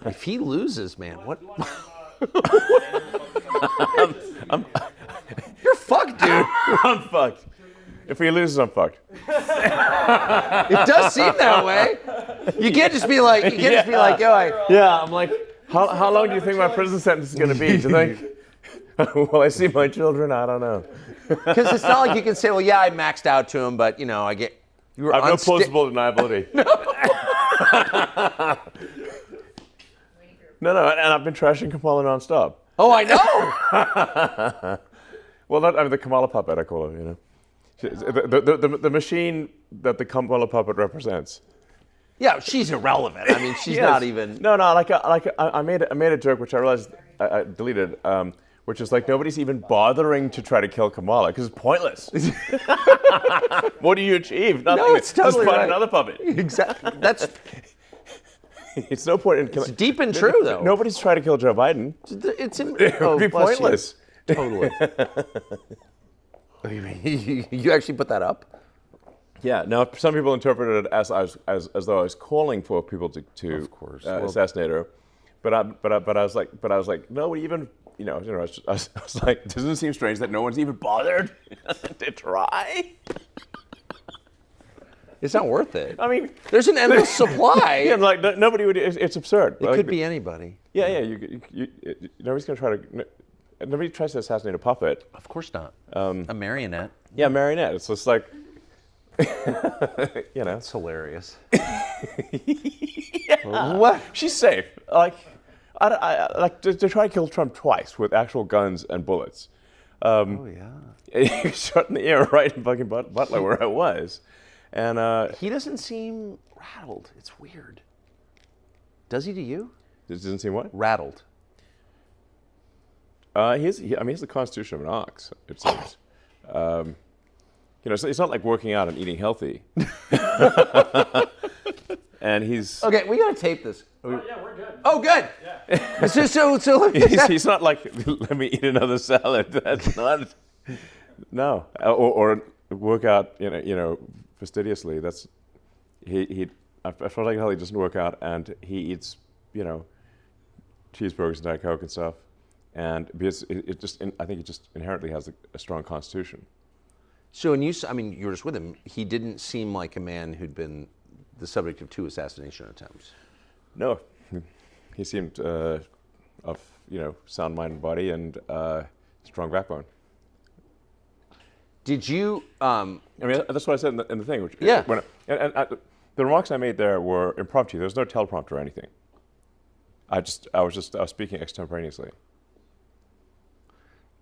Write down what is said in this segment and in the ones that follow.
If he loses, man, what? You're fucked, dude. I'm fucked. If he loses, I'm fucked. It does seem that way. You can't just be like, yo, Yeah, I'm like, how long do you think my prison sentence is going to be? Do you think? Will I see my children? I don't know. because it's not like you can say, well, yeah, I maxed out to him, but you I get. You were I have no plausible deniability. No, and I've been trashing Kamala nonstop. Oh, I know. Well, the Kamala puppet, I call her, The machine that the Kamala puppet represents. Yeah, she's irrelevant. I mean, she's not even. No, I made a joke which I realized I deleted, which is like nobody's even bothering to try to kill Kamala because it's pointless. What do you achieve? Nothing. No, it's totally Just find right. another puppet. Exactly. That's It's no point in killing. it's deep and true, though. Nobody's trying to kill Joe Biden. It's It would be bless you. pointless. Totally. You actually put that up? Yeah. Now, some people interpreted it as though I was calling for people to Of course. assassinate her, but I was like, no, even I was like, doesn't it seem strange that no one's even bothered to try? It's not worth it. I mean, There's an endless supply. yeah, like nobody would. It's absurd. It could be anybody. Yeah. Nobody's gonna try to. Nobody tries to assassinate a puppet. Of course not. A marionette. Yeah, marionette. It's just like, It's hilarious. Yeah. What? She's safe. Like, I like to try to kill Trump twice with actual guns and bullets. Oh yeah. He shot in the ear right in fucking Butler where I was, and He doesn't seem rattled. It's weird. Does he to you? it doesn't seem what? Rattled. He has the constitution of an ox. It seems. It's not like working out and eating healthy. And he's Okay, we gotta tape this. Yeah, we're good. Oh, good. Yeah. So he's not like, let me eat another salad. That's not. No, or work out. Fastidiously. That's he. I feel like hell he doesn't work out, and he eats cheeseburgers and Diet Coke and stuff, and because I think it just inherently has a strong constitution. So when you were just with him, he didn't seem like a man who'd been the subject of 2 assassination attempts. No, he seemed of sound mind and body and strong backbone. Did you? That's what I said in the thing. Which, Yeah. The remarks I made there were impromptu. There was no teleprompter or anything. I was speaking extemporaneously.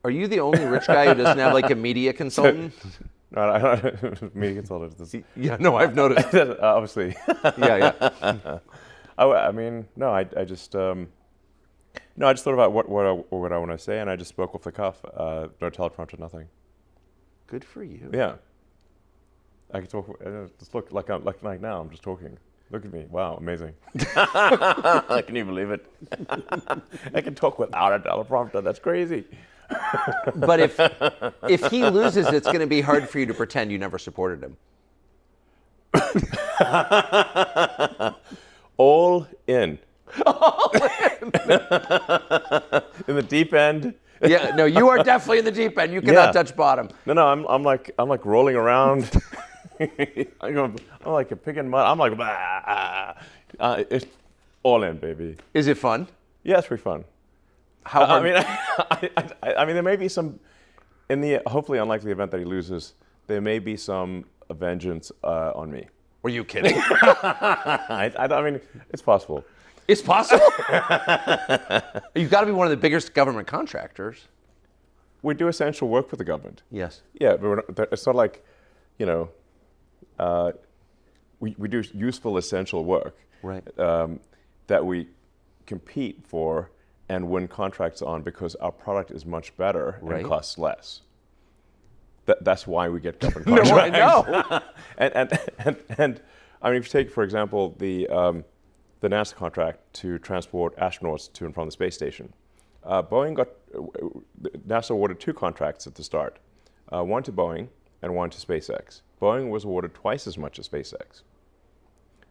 Are you the only rich guy who doesn't have like a media consultant? No, media consultant. Yeah, no, I've noticed. Obviously. Yeah. I just thought about what I want to say, and I just spoke off the cuff. No teleprompter, nothing. Good for you. Yeah. I can talk. Just look like now. I'm just talking. Look at me. Wow, amazing. Can you believe it? I can talk without a teleprompter. That's crazy. But if he loses, it's going to be hard for you to pretend you never supported him. All in. In the deep end. Yeah, no, you are definitely in the deep end. You cannot touch bottom. No, I'm like rolling around. I'm like a pig in mud. I'm like, it's all in, baby. Is it fun? Yeah, it's pretty fun. How hard? I mean, there may be some, in the hopefully unlikely event that he loses, there may be some vengeance on me. Were you kidding? I mean, it's possible. It's possible? You've got to be one of the biggest government contractors. We do essential work for the government. Yes. Yeah, but it's not like, we do useful essential work. Right. That we compete for and win contracts on because our product is much better and costs less. That's why we get government contracts. No, I know. and I mean, if you take, for example, the NASA contract to transport astronauts to and from the space station, NASA awarded 2 contracts at the start, one to Boeing and one to SpaceX. Boeing was awarded twice as much as SpaceX.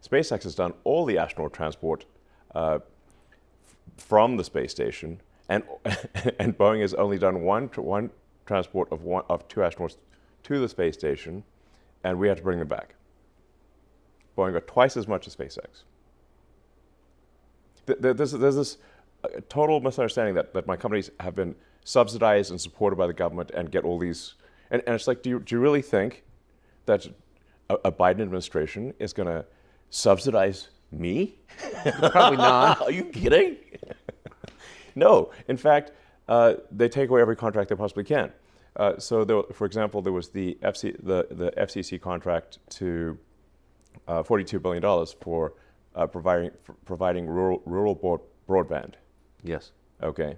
SpaceX has done all the astronaut transport from the space station, and and Boeing has only done one transport of 2 astronauts to the space station, and we had to bring them back. Boeing got twice as much as SpaceX. There's this total misunderstanding that my companies have been subsidized and supported by the government and get all these, and it's like, do you really think that a Biden administration is going to subsidize me? Probably not. Are you kidding? No. In fact, they take away every contract they possibly can. So, for example, there was the FCC contract to $42 billion for providing rural broadband. Yes. Okay.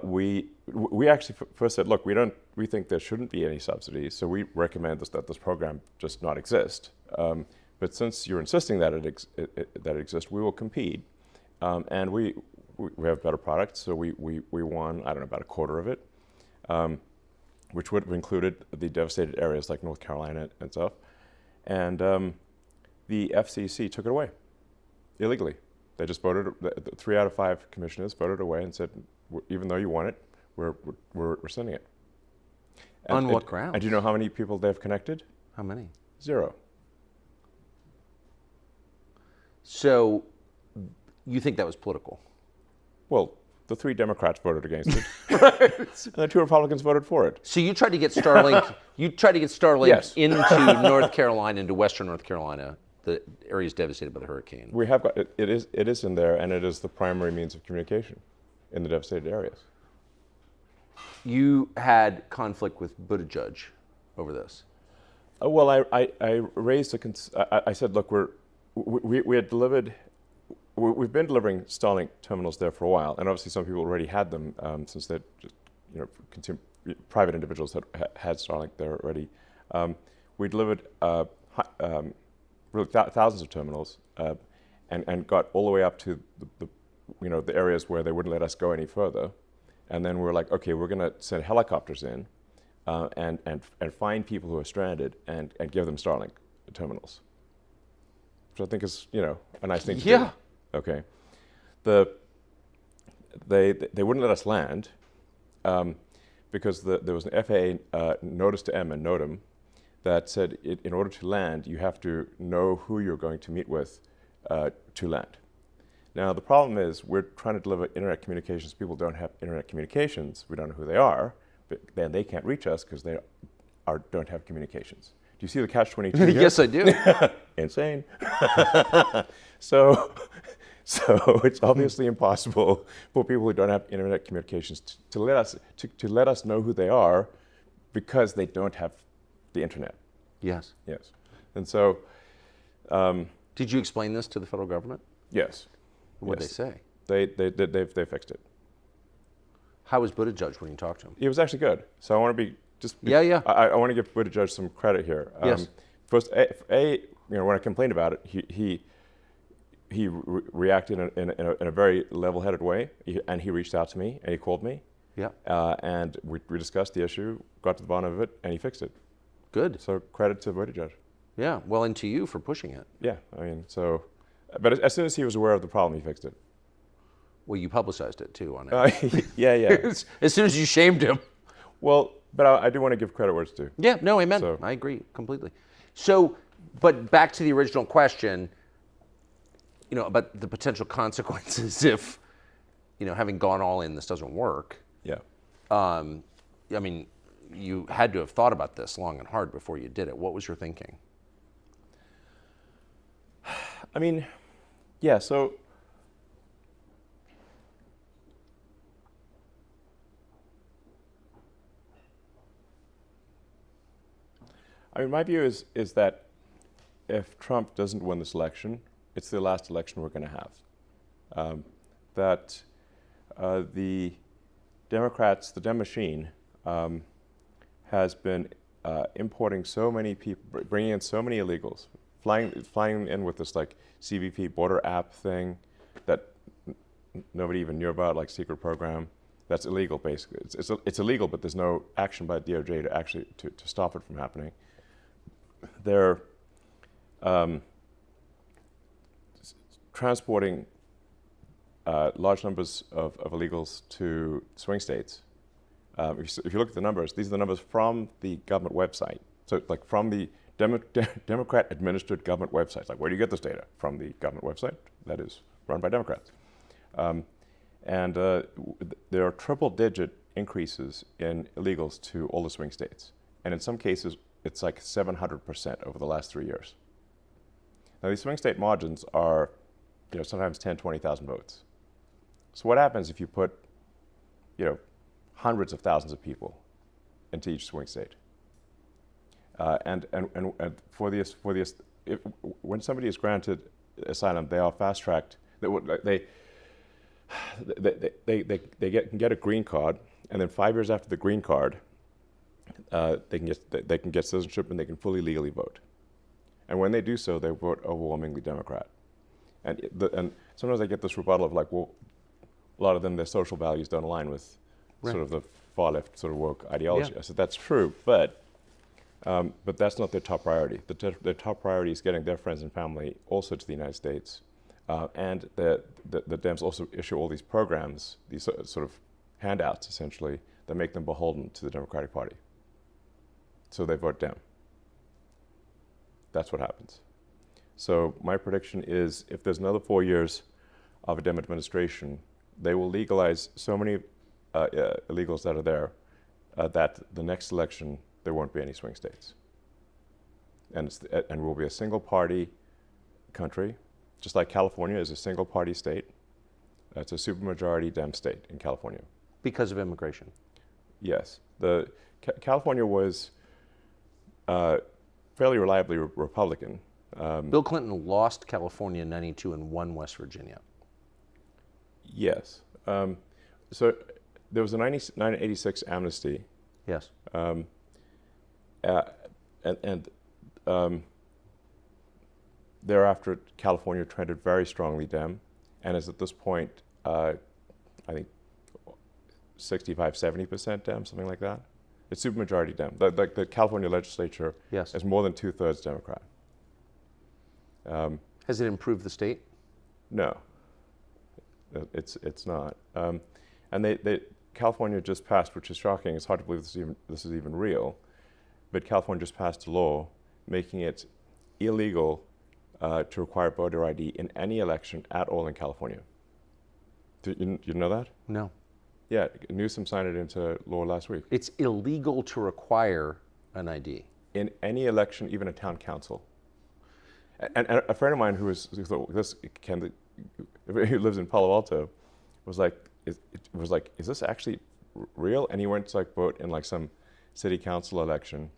We actually first said, look, we think there shouldn't be any subsidies, so we recommend that this program just not exist. But since you're insisting that it exists, we will compete, and we have better products. So we won, I don't know, about a quarter of it, which would have included the devastated areas like North Carolina and stuff. And the FCC took it away illegally. They just voted. 3 out of 5 commissioners voted away and said, even though you want it, we're rescinding it. On what grounds? And do you know how many people they've connected? How many? 0. So you think that was political? Well, the 3 Democrats voted against it, right. And the 2 Republicans voted for it. So you tried to get Starlink. You tried to get Starlink Yes. into North Carolina, into Western North Carolina, the areas devastated by the hurricane. We have got it. It is in there, and it is the primary means of communication in the devastated areas. You had conflict with Buttigieg over this. Well, I raised I said, look, we had delivered. We've been delivering Starlink terminals there for a while, and obviously some people already had them since they just, private individuals had Starlink there already. We delivered really thousands of terminals, and got all the way up to the areas where they wouldn't let us go any further, and then we're like, okay, we're going to send helicopters in, and find people who are stranded and give them Starlink terminals, which I think is a nice thing to do. Yeah. Okay. They wouldn't let us land because there was an FAA notice to M and NOTAM that said in order to land, you have to know who you're going to meet with to land. Now, the problem is we're trying to deliver internet communications. People don't have internet communications. We don't know who they are, but then they can't reach us because they don't have communications. Do you see the catch-22 here? Yes, I do. Insane. So it's obviously impossible for people who don't have internet communications to let us know who they are because they don't have the internet. Yes. Yes. And so, did you explain this to the federal government? yes. What did Yes. they say? They fixed it. How was Buttigieg when you talked to him? It was actually good. So I want to be Yeah. I want to give Buttigieg some credit here. Yes. First, when I complained about it, he reacted in a very level-headed way, and he reached out to me and he called me. Yeah. And we discussed the issue, got to the bottom of it, and he fixed it. Good. So credit to Buttigieg. Yeah. Well, and to you for pushing it. Yeah, I mean, but as soon as he was aware of the problem, he fixed it. Well, you publicized it too on it. Yeah. As soon as you shamed him. Well, but I do want to give credit where it's due. Yeah. No, amen. So- I agree completely. So, but back to the original question, about the potential consequences if, having gone all in, this doesn't work. Yeah. I mean, you had to have thought about this long and hard before you did it. What was your thinking? I mean, yeah, so my view is that if Trump doesn't win this election, it's the last election we're going to have. That the Democrats, the Dem machine, has been importing so many people, bringing in so many illegals, flying in with this like CBP border app thing that nobody even knew about, like secret program. That's illegal, basically. It's illegal, but there's no action by DOJ to actually to stop it from happening. They're transporting large numbers of illegals to swing states. If you look at the numbers, these are the numbers from the government website. So like from the Democrat-administered government websites. Like, where do you get this data? From the government website that is run by Democrats. There are triple-digit increases in illegals to all the swing states. And in some cases, it's like 700% over the last 3 years. Now, these swing state margins are, sometimes 10, 20,000 votes. So what happens if you put, hundreds of thousands of people into each swing state? And when somebody is granted asylum, they are fast-tracked. They can get a green card, and then 5 years after the green card, they can get citizenship and they can fully legally vote. And when they do so, they vote overwhelmingly Democrat. And sometimes I get this rebuttal of like, well, a lot of them, their social values don't align with sort of the far left sort of woke ideology. Yeah. I said that's true, but that's not their top priority. Their top priority is getting their friends and family also to the United States. And the Dems also issue all these programs, these sort of handouts, essentially, that make them beholden to the Democratic Party. So they vote Dem. That's what happens. So my prediction is if there's another 4 years of a Dem administration, they will legalize so many illegals that are there that the next election, there won't be any swing states. And we'll be a single party country, just like California is a single party state. It's a supermajority Dem state in California. Because of immigration? Yes. California was fairly reliably Republican. Bill Clinton lost California in '92 and won West Virginia. Yes. So there was a 1986 amnesty. Yes. Thereafter, California trended very strongly Dem, and is at this point, I think, 65-70% Dem, something like that. It's supermajority Dem. The California legislature is more than 2/3 Democrat. Has it improved the state? No, it's not. And California just passed, which is shocking. It's hard to believe this is even real, but California just passed a law making it illegal to require voter ID in any election at all in California. Did you know that? No. Yeah, Newsom signed it into law last week. It's illegal to require an ID. In any election, even a town council. And a friend of mine who lives in Palo Alto was like, is this actually real? And he went to vote in some city council election.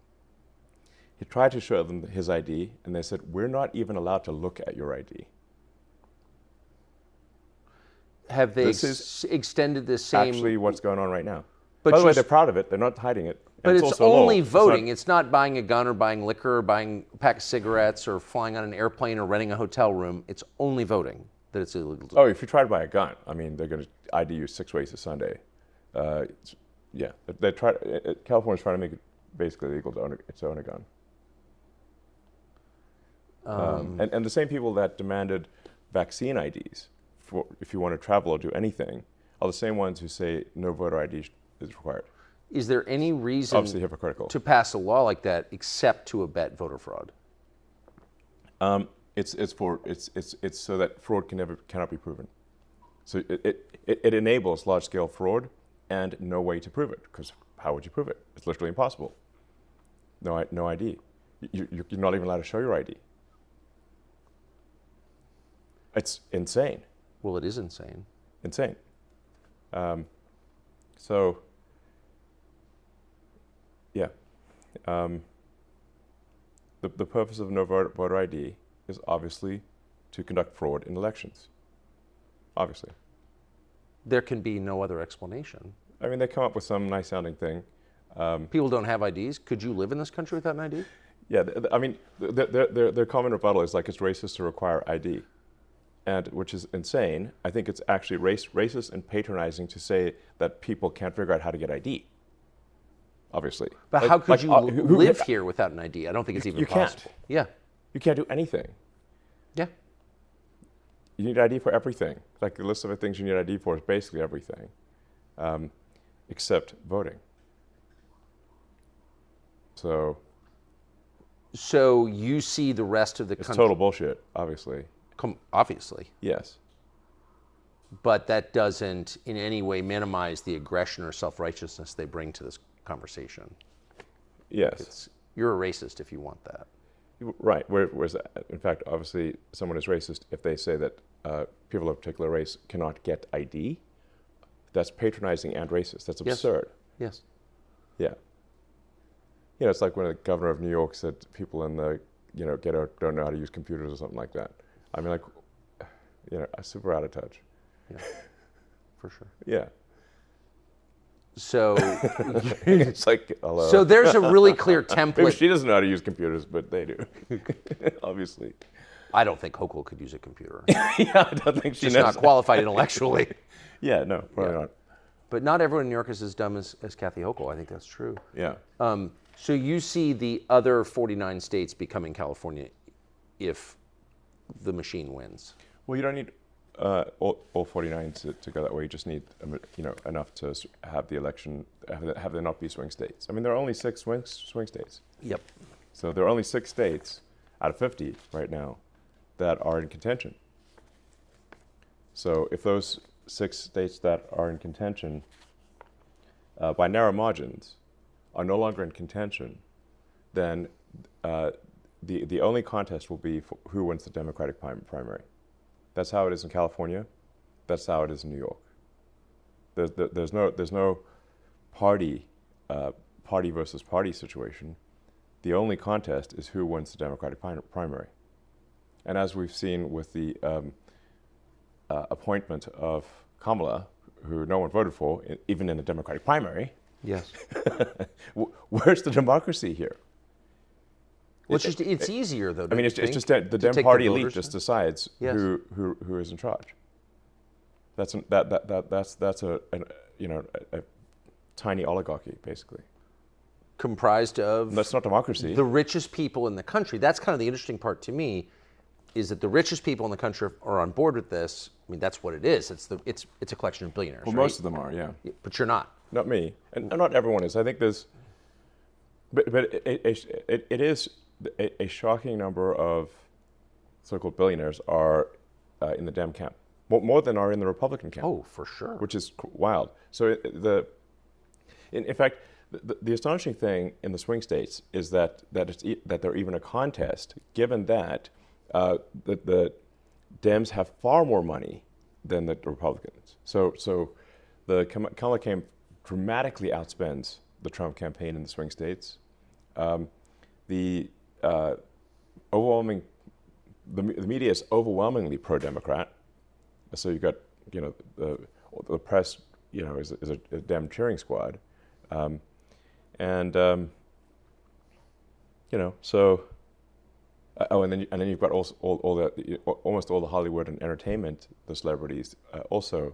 He tried to show them his ID, and they said, we're not even allowed to look at your ID. Have they extended this same... Actually what's going on right now. But by the way, they're proud of it. They're not hiding it. But it's it's also only law. voting. It's not buying a gun or buying liquor or buying a pack of cigarettes or flying on an airplane or renting a hotel room. It's only voting that it's illegal to do. Oh, if you try to buy a gun, I mean, they're going to ID you 6 ways a Sunday. Yeah, California's trying to make it basically illegal to own a gun. And the same people that demanded vaccine IDs for if you want to travel or do anything are the same ones who say no voter ID is required. Is there any reason Obviously hypocritical. to pass a law like that except to abet voter fraud? It's so that fraud cannot be proven. So it enables large-scale fraud and no way to prove it, because how would you prove it? It's literally impossible. No ID. You're not even allowed to show your ID. It's insane. Well, it is insane. Insane. Yeah. The purpose of no voter ID is obviously to conduct fraud in elections. Obviously. There can be no other explanation. I mean, they come up with some nice sounding thing. People don't have IDs. Could you live in this country without an ID? Yeah, I mean, their common rebuttal is like it's racist to require ID, and which is insane. I think it's actually racist and patronizing to say that people can't figure out how to get ID. Obviously. But how could you live here without an ID? I don't think it's even possible. Can't. Yeah. You can't do anything. Yeah. you need ID for everything. Like the list of the things you need ID for is basically everything, except voting. So you see the rest of the it's country. total bullshit, obviously. Obviously. Yes. But that doesn't in any way minimize the aggression or self-righteousness they bring to this conversation. Yes. You're a racist if you want that. Right. Whereas, in fact, obviously, someone is racist if they say that people of a particular race cannot get ID. That's patronizing and racist. That's absurd. Yes. Yeah. You know, it's like when the governor of New York said people in the, ghetto don't know how to use computers or something like that. I mean, like, super out of touch. Yeah, for sure. Yeah. So it's like, hello. So there's a really clear template. Maybe she doesn't know how to use computers, but they do, obviously. I don't think Hochul could use a computer. Yeah, I don't think She's not qualified intellectually. Yeah, no, probably not. But not everyone in New York is as dumb as Kathy Hochul. I think that's true. Yeah. So you see the other 49 states becoming California if the machine wins. Well, you don't need all 49 to go that way. You just need enough to have the election, have there not be swing states. I mean, there are only 6 swing states. Yep. So there are only 6 states out of 50 right now that are in contention. So if those 6 states that are in contention by narrow margins are no longer in contention, then the only contest will be for who wins the Democratic primary. That's how it is in California. That's how it is in New York. There's no party versus party situation. The only contest is who wins the Democratic primary. And as we've seen with the appointment of Kamala, who no one voted for, even in the Democratic primary. Yes. Where's the democracy here? Well, it's easier though. I mean, it's just that the Dem Party elite just decides who is in charge. That's a tiny oligarchy basically. Comprised of. That's not democracy. The richest people in the country. That's kind of the interesting part to me, is that the richest people in the country are on board with this. I mean, that's what it is. It's a collection of billionaires. Well, right? most of them are, yeah. But you're not. Not me, and not everyone is. I think there's, but it is a shocking number of so-called billionaires are in the Dem camp, more than are in the Republican camp. Oh, for sure. Which is wild. So in fact, the astonishing thing in the swing states is that they're even a contest, given that the Dems have far more money than the Republicans. So the Kamala campaign dramatically outspends the Trump campaign in the swing states. The media is overwhelmingly pro-Democrat. So you've got the press is a Dem cheering squad, so. And then you've got almost all the Hollywood and entertainment, the celebrities also,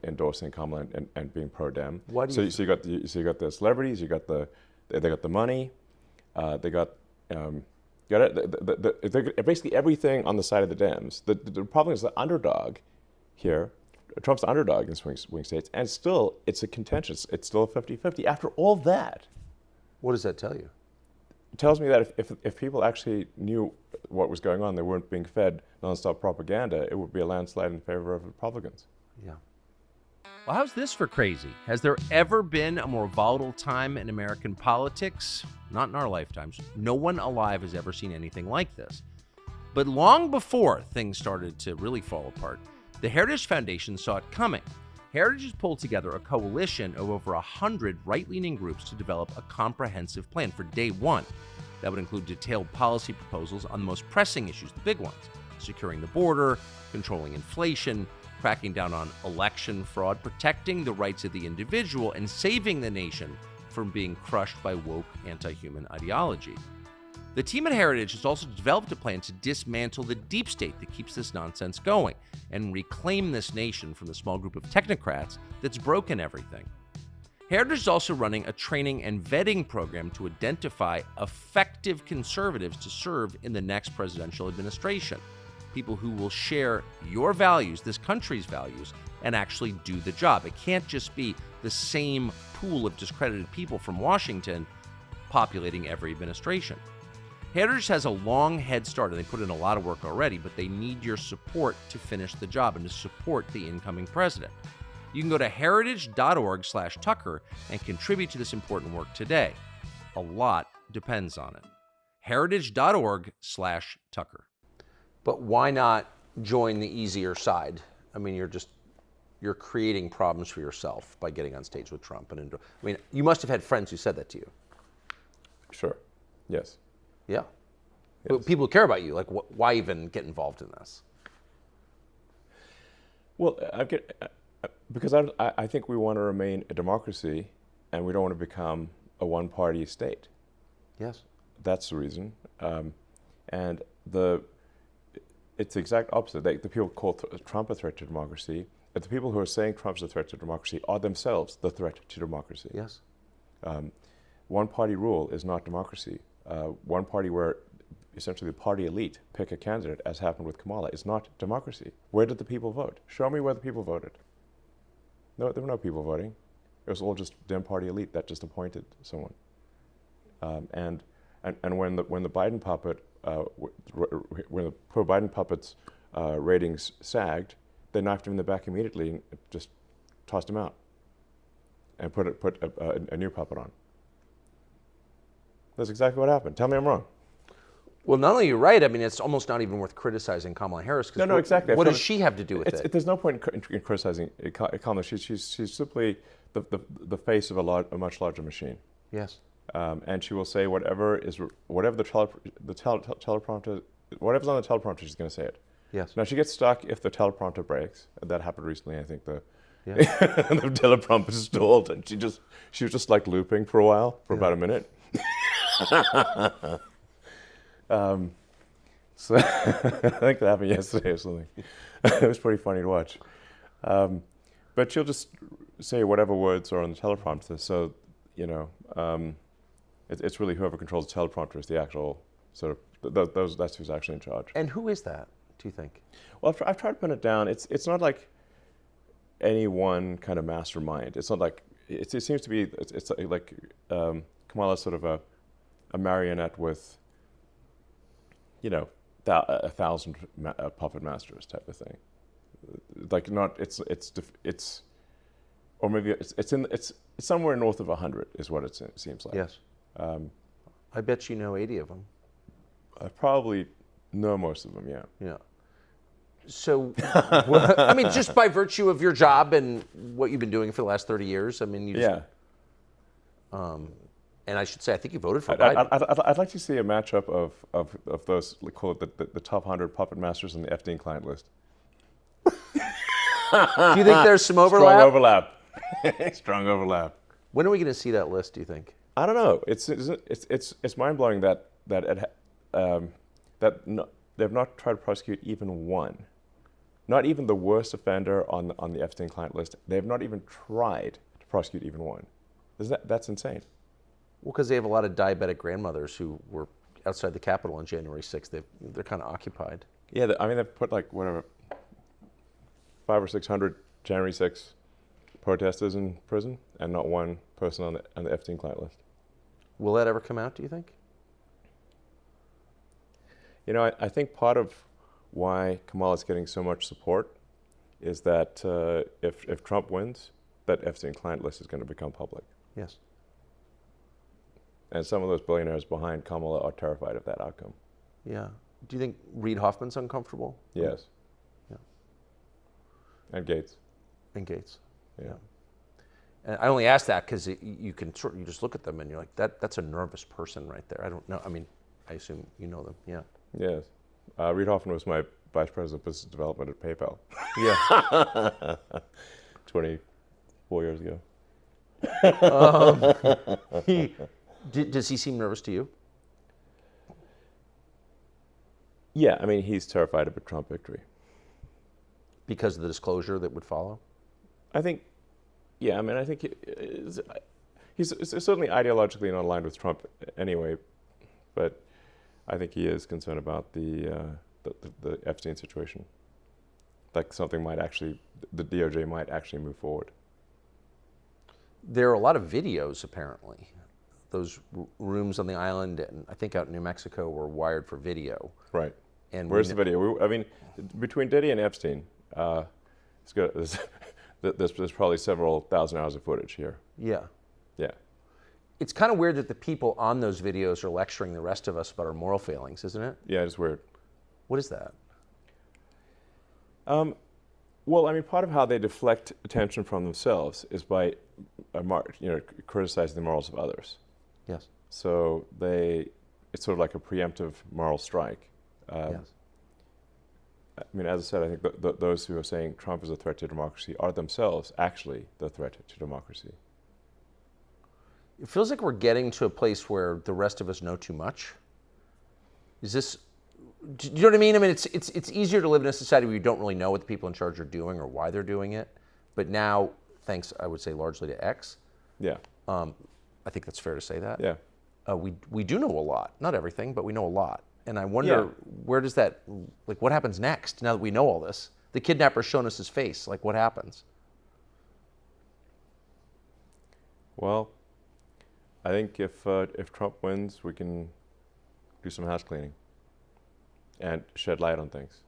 endorsing Kamala and being pro-Dem. So you got the celebrities, they got the money, they got basically everything on the side of the Dems. The Republicans are the underdog here. Trump's the underdog in swing states, and still it's a contentious. It's still a 50-50 after all that. What does that tell you? It tells me that if people actually knew what was going on, they weren't being fed nonstop propaganda, it would be a landslide in favor of Republicans. Yeah. Well, how's this for crazy? Has there ever been a more volatile time in American politics? Not in our lifetimes. No one alive has ever seen anything like this. But long before things started to really fall apart, the Heritage Foundation saw it coming. Heritage has pulled together a coalition of over 100 right-leaning groups to develop a comprehensive plan for day one. That would include detailed policy proposals on the most pressing issues, the big ones: securing the border, controlling inflation, cracking down on election fraud, protecting the rights of the individual, and saving the nation from being crushed by woke anti-human ideology. The team at Heritage has also developed a plan to dismantle the deep state that keeps this nonsense going and reclaim this nation from the small group of technocrats that's broken everything. Heritage is also running a training and vetting program to identify effective conservatives to serve in the next presidential administration. people who will share your values, this country's values, and actually do the job. It can't just be the same pool of discredited people from Washington populating every administration. Heritage has a long head start, and they put in a lot of work already, but they need your support to finish the job and to support the incoming president. You can go to heritage.org/Tucker and contribute to this important work today. A lot depends on it. heritage.org/Tucker. But why not join the easier side? I mean, you're creating problems for yourself by getting on stage with Trump. I mean, you must have had friends who said that to you. Sure. Yes. Yeah. Yes. But people who care about you, like, why even get involved in this? Well, because I think we want to remain a democracy, and we don't want to become a one-party state. Yes. That's the reason. And it's the exact opposite. The people call Trump a threat to democracy. But the people who are saying Trump's a threat to democracy are themselves the threat to democracy. Yes. One-party rule is not democracy. One party where essentially the party elite pick a candidate, as happened with Kamala, is not democracy. Where did the people vote? Show me where the people voted. No, there were no people voting. It was all just dim party elite that just appointed someone. And when the Biden puppet, when the pro-Biden puppet's ratings sagged, they knocked him in the back immediately and just tossed him out and put a new puppet on. That's exactly what happened. Tell me I'm wrong. Well, not only are you right, I mean, it's almost not even worth criticizing Kamala Harris. No, exactly. What does she have to do with it? There's no point in criticizing Kamala. She's simply the face of a much larger machine. Yes. And she will say whatever the teleprompter, whatever's on the teleprompter, she's going to say it. Yes. Now she gets stuck if the teleprompter breaks. That happened recently. I think the teleprompter stalled, and she was just like looping for a while, for about a minute. So I think that happened yesterday or something. It was pretty funny to watch. But she'll just say whatever words are on the teleprompter. So, it's really whoever controls the teleprompter is the actual sort of, that's who's actually in charge. And who is that, do you think? Well, I've tried to pin it down. It's not like any one kind of mastermind. It's not like, it seems to be, it's like Kamala's sort of a marionette with, 1,000 puppet masters type of thing. Like not, it's or maybe it's somewhere north of 100 is what it seems like. Yes. I bet you know 80 of them. I probably know most of them. Yeah. Yeah. So, I mean, just by virtue of your job and what you've been doing for the last 30 years, I mean, you just, and I should say, I think you voted for Biden. I'd like to see a matchup of those, call it the top 100 puppet masters on the Epstein client list. Do you think there's some overlap? Strong overlap. Strong overlap. When are we going to see that list, do you think? I don't know. It's mind blowing that they've not tried to prosecute even one, not even the worst offender on the Epstein client list. They have not even tried to prosecute even one. That's insane. Well, because they have a lot of diabetic grandmothers who were outside the Capitol on January 6th. They're kind of occupied. Yeah, they've put like whatever 500 or 600 January 6th protesters in prison, and not one person on the Epstein client list. Will that ever come out, do you think? I think part of why Kamala's getting so much support is that if Trump wins, that Epstein client list is going to become public. Yes. And some of those billionaires behind Kamala are terrified of that outcome. Yeah. Do you think Reid Hoffman's uncomfortable? Yes. Yeah. And Gates. And Gates. Yeah. And I only ask that because you just look at them and you're like, that's a nervous person right there. I don't know. I mean, I assume you know them. Yeah. Yes. Reid Hoffman was my vice president of business development at PayPal. Yeah. 24 years ago. Does he seem nervous to you? Yeah, I mean, he's terrified of a Trump victory. Because of the disclosure that would follow? I think he's certainly ideologically not aligned with Trump anyway, but I think he is concerned about the the Epstein situation. Like something might actually, the DOJ might actually move forward. There are a lot of videos, apparently. Those rooms on the island, and I think out in New Mexico, were wired for video. Right. And where's the video? I mean, between Diddy and Epstein, it's good. There's probably several thousand hours of footage here. Yeah. Yeah. It's kind of weird that the people on those videos are lecturing the rest of us about our moral failings, isn't it? Yeah, it's weird. What is that? Well, I mean, part of how they deflect attention from themselves is by, criticizing the morals of others. Yes. So it's sort of like a preemptive moral strike. Yes. I mean, as I said, I think those who are saying Trump is a threat to democracy are themselves actually the threat to democracy. It feels like we're getting to a place where the rest of us know too much. Is this? Do you know what I mean? I mean, it's easier to live in a society where you don't really know what the people in charge are doing or why they're doing it. But now, thanks, I would say, largely to X. Yeah. I think that's fair to say that. Yeah. We do know a lot. Not everything, but we know a lot. And I wonder, where does that, like, what happens next now that we know all this? The kidnapper's shown us his face. Like, what happens? Well, I think if Trump wins, we can do some house cleaning and shed light on things.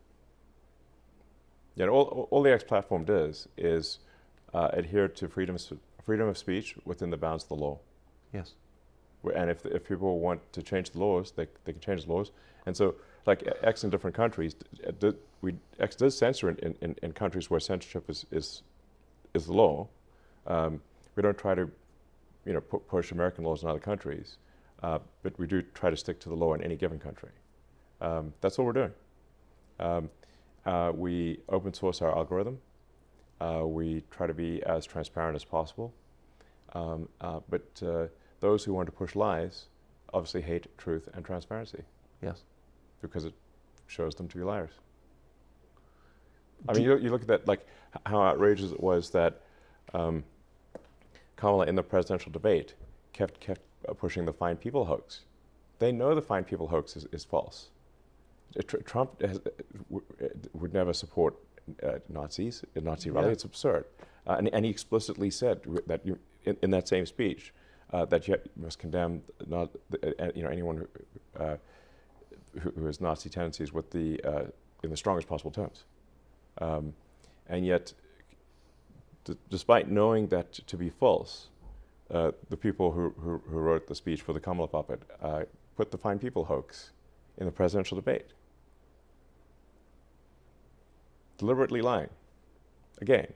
Yeah, all the X platform does is adhere to freedom of speech within the bounds of the law. Yes. And if people want to change the laws, they can change the laws. And so, like X in different countries, X does censor in countries where censorship is the law. We don't try to, push American laws in other countries, but we do try to stick to the law in any given country. That's what we're doing. We open source our algorithm. We try to be as transparent as possible. But those who want to push lies obviously hate truth and transparency. Yes. Because it shows them to be liars. I mean, you look at that, like how outrageous it was that Kamala in the presidential debate kept pushing the fine people hoax. They know the fine people hoax is false. Trump would never support Nazis, a Nazi rally. It's absurd. And he explicitly said that in that same speech that you must condemn anyone who has Nazi tendencies in the strongest possible terms. And yet, despite knowing that to be false, the people who wrote the speech for the Kamala puppet put the fine people hoax in the presidential debate. Deliberately lying. Again.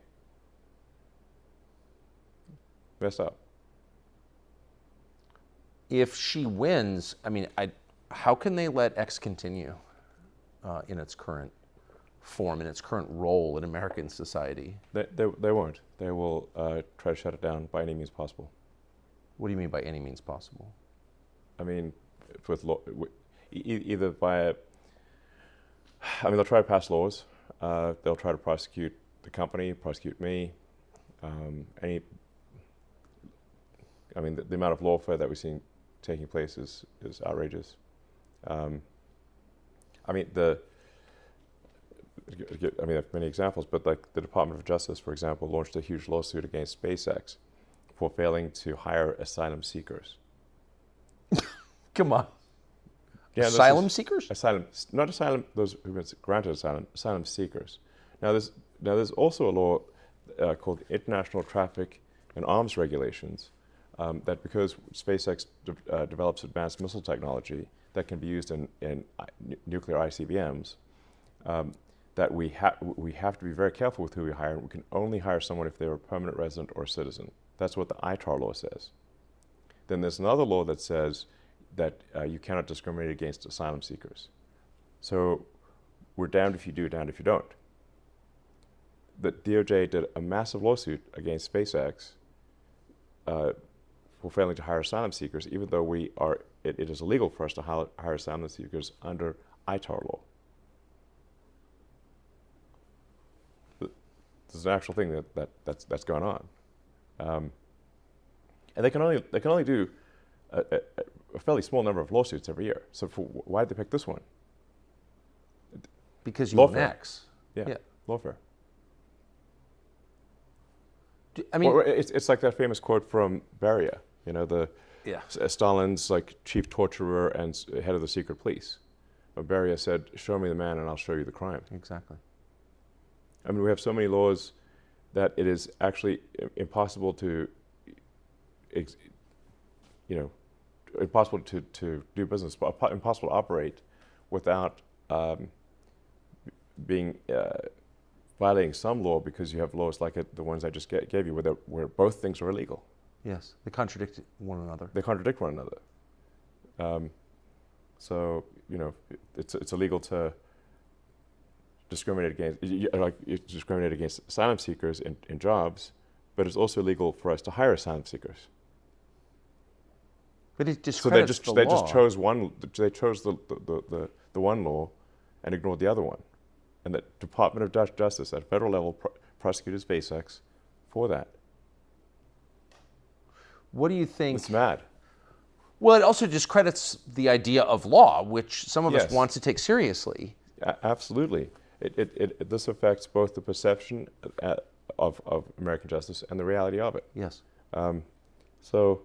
Messed up. If she wins, I mean, how can they let X continue in its current form, in its current role in American society? They won't. They will try to shut it down by any means possible. What do you mean by any means possible? I mean, either by they'll try to pass laws. They'll try to prosecute the company, prosecute me. The amount of lawfare that we've seen taking place is outrageous. There are many examples, but like the Department of Justice, for example, launched a huge lawsuit against SpaceX for failing to hire asylum seekers. Come on. Yeah, asylum seekers? Not asylum, those who've been granted asylum seekers. Now there's also a law called International Traffic and Arms Regulations that because SpaceX develops advanced missile technology that can be used in nuclear ICBMs, that we have to be very careful with who we hire. We can only hire someone if they're a permanent resident or a citizen. That's what the ITAR law says. Then there's another law that says that you cannot discriminate against asylum seekers. So we're damned if you do, damned if you don't. The DOJ did a massive lawsuit against SpaceX for failing to hire asylum seekers, even though it is illegal for us to hire asylum seekers under ITAR law. This is an actual thing that's going on, and they can only do a fairly small number of lawsuits every year. So why did they pick this one? Because you own Lawfare. X. Yeah, lawfare. I mean, Or it's like that famous quote from Beria, you know, Stalin's like chief torturer and head of the secret police. Beria said, "Show me the man, and I'll show you the crime." exactly. I mean, we have so many laws that it is actually impossible to, impossible to do business, impossible to operate without being violating some law, because you have laws like the ones I just gave you, where both things are illegal. Yes, they contradict one another. They contradict one another. So it's illegal to discriminate against asylum seekers in jobs, but it's also illegal for us to hire asylum seekers. But it So they discredits just the they law. just chose one. They chose the one law, and ignored the other one. And the Department of Justice at federal level prosecutors face X for that. What do you think? It's mad. Well, it also discredits the idea of law, which some of us Yes. want to take seriously. Absolutely. This affects both the perception of American justice and the reality of it. Yes. So,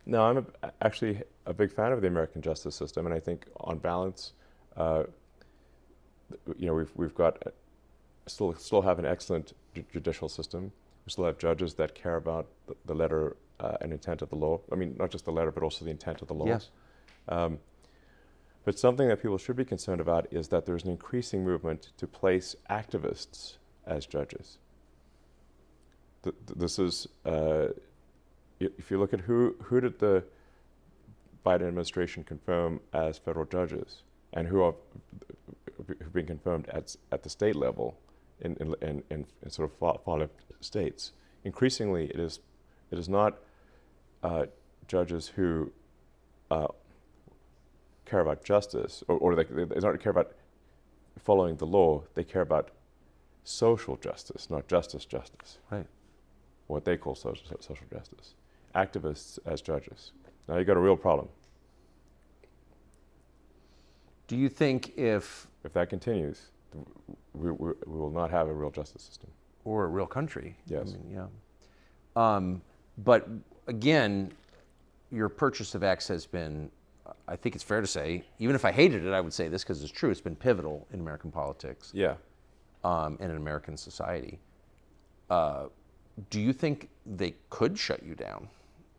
no, I'm actually a big fan of the American justice system, and I think, on balance, we've got still have an excellent judicial system. We still have judges that care about the letter and intent of the law. I mean, not just the letter, but also the intent of the law. Yes. But something that people should be concerned about is that there's an increasing movement to place activists as judges. This is, if you look at who did the Biden administration confirm as federal judges, and who've been confirmed at the state level in sort of far left states, increasingly it is not judges who care about justice, or they don't care about following the law. They care about social justice, not justice. Right. What they call social justice. Activists as judges. Now you got a real problem. Do you think if that continues, we will not have a real justice system. or a real country? Yes. I mean, yeah. But again, your purchase of X has been, I think it's fair to say, even if I hated it, I would say this because it's true, it's been pivotal in American politics. Yeah. And in American society. Do you think they could shut you down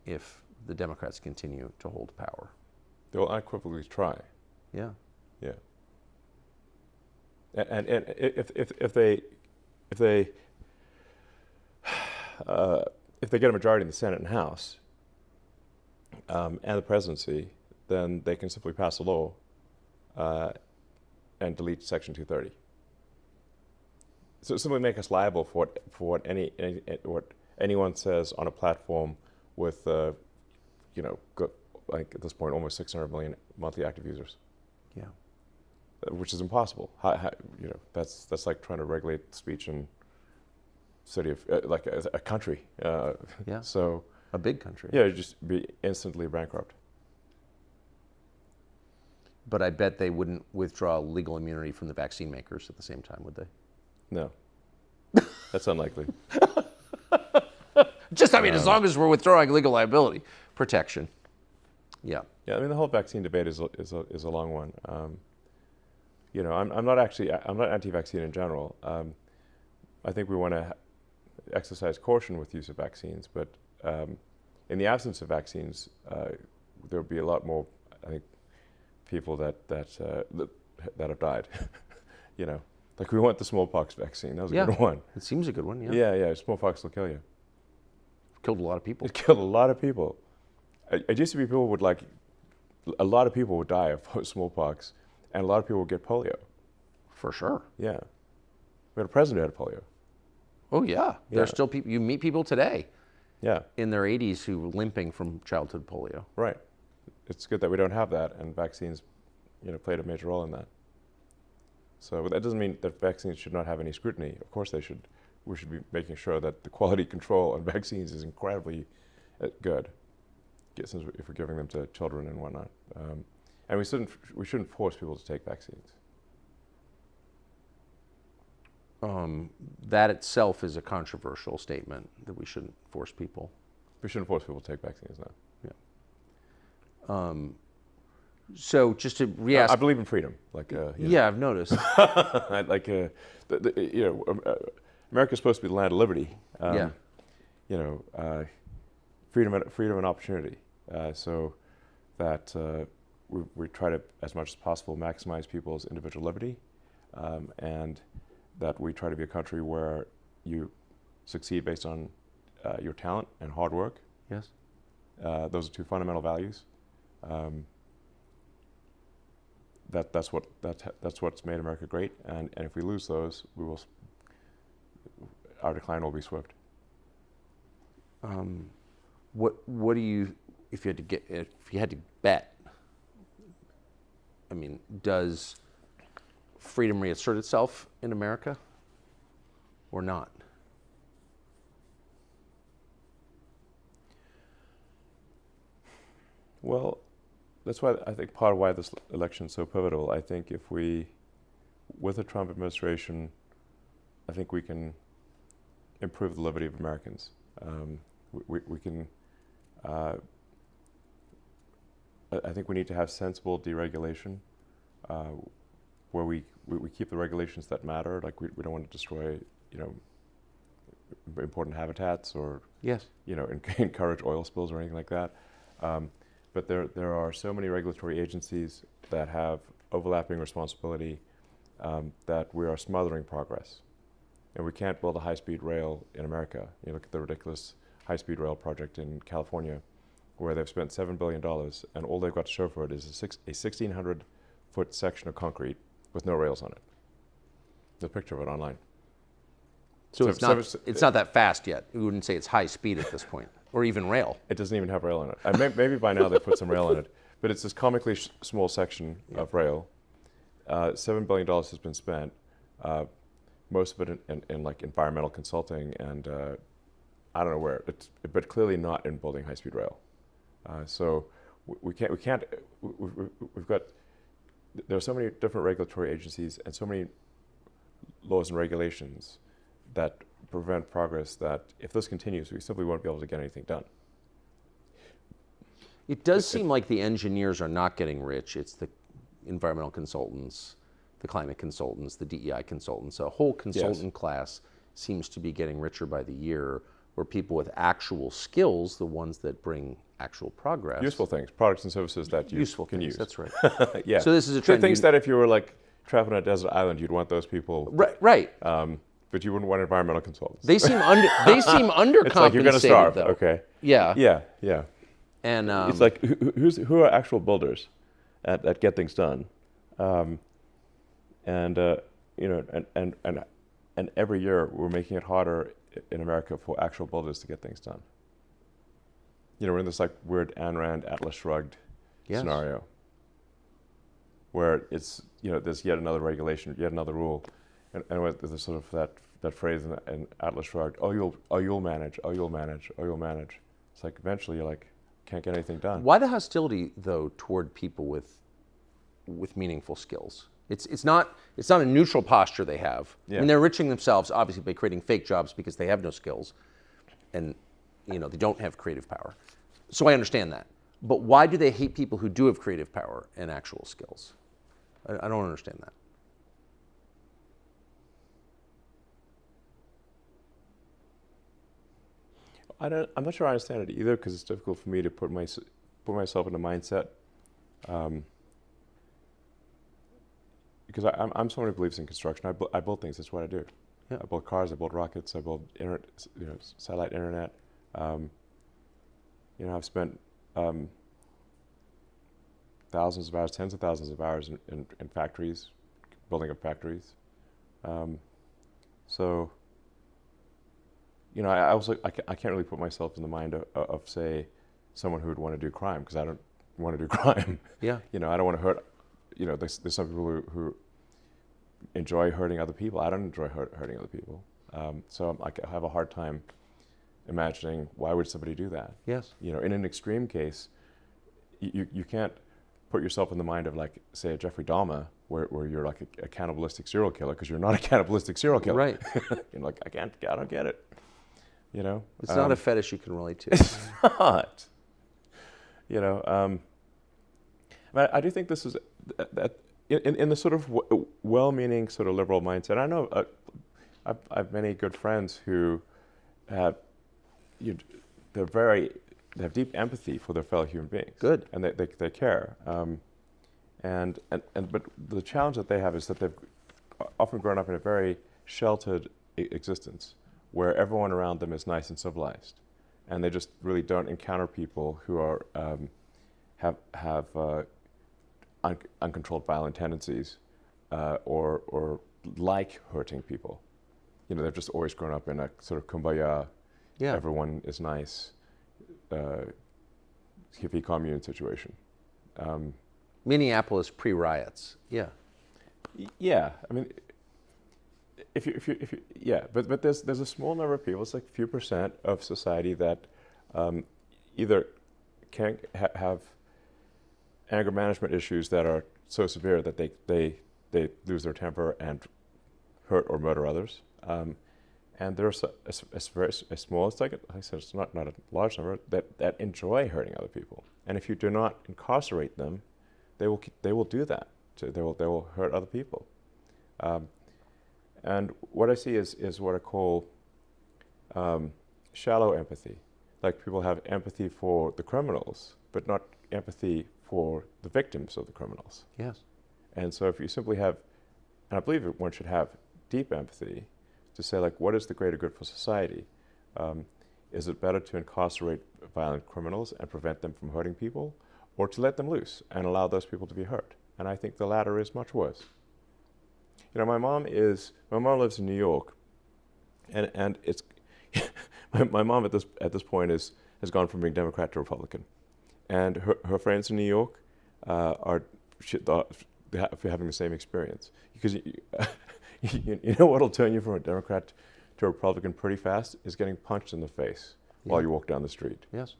if the Democrats continue to hold power? They will unequivocally try. Yeah. Yeah. And if they get a majority in the Senate and House and the presidency, then they can simply pass a law and delete Section 230. So simply make us liable for what anyone says on a platform with like at this point almost 600 million monthly active users. Yeah. Which is impossible. That's like trying to regulate speech in city of like a country. Yeah. So A big country. yeah, you'd just be instantly bankrupt. But I bet they wouldn't withdraw legal immunity from the vaccine makers at the same time, would they? No, that's unlikely. Just, I mean, as long as we're withdrawing legal liability protection. Yeah. Yeah, I mean the whole vaccine debate is a long one. I'm not anti-vaccine in general. I think we want to exercise caution with use of vaccines, but in the absence of vaccines, there would be a lot more, I think, people that have died. Like we want the smallpox vaccine. That was a good one. It seems a good one, yeah. Yeah. Smallpox will kill you. Killed a lot of people. It killed a lot of people. It used to be a lot of people would die of smallpox, and a lot of people would get polio. For sure. Yeah. We had a president who had polio. Oh, yeah. There's Yeah. still people, you meet people today Yeah, in their 80s who were limping from childhood polio. right. It's good that we don't have that, and vaccines, played a major role in that. So that doesn't mean that vaccines should not have any scrutiny. Of course they should. We should be making sure that the quality control on vaccines is incredibly good, since if we're giving them to children and whatnot. And we shouldn't force people to take vaccines. That itself is a controversial statement that we shouldn't force people. We shouldn't force people to take vaccines, no. Yeah. So just to re-ask, I believe in freedom. yeah, I've noticed. America's supposed to be the land of liberty. Yeah. Freedom and opportunity. So that we try to, as much as possible, maximize people's individual liberty, and that we try to be a country where you succeed based on your talent and hard work. Yes. Those are two fundamental values. That's what's made America great, and if we lose those, our decline will be swift. What do you, if you had to bet? I mean, does freedom reassert itself in America, or not? Well, that's why I think part of why this election is so pivotal. I think if we, with the Trump administration, I think we can improve the liberty of Americans. We can. I think we need to have sensible deregulation, where we keep the regulations that matter. Like we don't want to destroy, important habitats or Yes. Encourage oil spills or anything like that. But there are so many regulatory agencies that have overlapping responsibility that we are smothering progress. And we can't build a high-speed rail in America. You look at the ridiculous high-speed rail project in California, where they've spent $7 billion, and all they've got to show for it is a 1,600-foot section of concrete with no rails on it. There's a picture of it online. So it's not that fast yet. We wouldn't say it's high speed at this point, or even rail. It doesn't even have rail on it. Maybe by now they put some rail in it, but it's this comically small section of rail. $7 billion has been spent, most of it in like environmental consulting and I don't know where, but clearly not in building high-speed rail. So we've got, there are so many different regulatory agencies and so many laws and regulations that prevent progress that if this continues, we simply won't be able to get anything done. It does seem like the engineers are not getting rich. It's the environmental consultants, the climate consultants, the DEI consultants. A whole consultant class seems to be getting richer by the year, where people with actual skills, the ones that bring actual progress. Useful things, products and services that you can use. That's right. Yeah. So this is a trend. Things that if you were like traveling on a desert island, you'd want those people. Right. But you wouldn't want environmental consultants. They seem undercompensated. It's like you're going to starve. Though. Okay. Yeah. And And it's like who are actual builders that get things done, and every year we're making it harder in America for actual builders to get things done. We're in this like weird Ayn Rand Atlas Shrugged scenario, where it's there's yet another regulation, yet another rule, and there's sort of that phrase in Atlas Shrugged, you'll manage. It's like eventually you're like, can't get anything done. why the hostility though toward people with meaningful skills? It's not a neutral posture they have. Yeah. I mean, they're enriching themselves obviously by creating fake jobs because they have no skills, and they don't have creative power. So I understand that. But why do they hate people who do have creative power and actual skills? I don't understand that. I'm not sure I understand it either, because it's difficult for me to put myself in a mindset. Because I'm someone who believes in construction. I build things. That's what I do. Yeah. I build cars. I build rockets. I build satellite internet. I've spent thousands of hours, tens of thousands of hours in factories, building up factories. So. I can't really put myself in the mind of say, someone who would want to do crime, because I don't want to do crime. Yeah. I don't want to hurt. There's some people who enjoy hurting other people. I don't enjoy hurting other people. So I have a hard time imagining why would somebody do that. Yes. In an extreme case, you can't put yourself in the mind of, like, say, a Jeffrey Dahmer, where you're like a cannibalistic serial killer, because you're not a cannibalistic serial killer. Right. You're like, I don't get it. You know? It's not a fetish you can relate to. It's not. You know, I do think this is that in the sort of well-meaning sort of liberal mindset. I know I've many good friends who have they have deep empathy for their fellow human beings. Good. And they care. But the challenge that they have is that they've often grown up in a very sheltered existence, where everyone around them is nice and civilized, and they just really don't encounter people who are have uncontrolled violent tendencies, or like hurting people. You know, they've just always grown up in a sort of kumbaya, everyone is nice, hippie commune situation. Minneapolis pre-riots. Yeah. Yeah, I mean, if you but there's a small number of people, it's like a few percent of society that either can have anger management issues that are so severe that they lose their temper and hurt or murder others, and there's a very small, it's like I said, it's not a large number that enjoy hurting other people, and if you do not incarcerate them, they will do that. So they will hurt other people. And what I see is what I call shallow empathy. Like, people have empathy for the criminals, but not empathy for the victims of the criminals. Yes. And so if you simply have, and I believe one should have deep empathy to say, like, what is the greater good for society? Is it better to incarcerate violent criminals and prevent them from hurting people, or to let them loose and allow those people to be hurt? And I think the latter is much worse. You know, my mom lives in New York, and it's my mom at this point has gone from being Democrat to Republican, and her friends in New York are having the same experience, because you know what'll turn you from a Democrat to a Republican pretty fast is getting punched in the face while you walk down the street. Yes.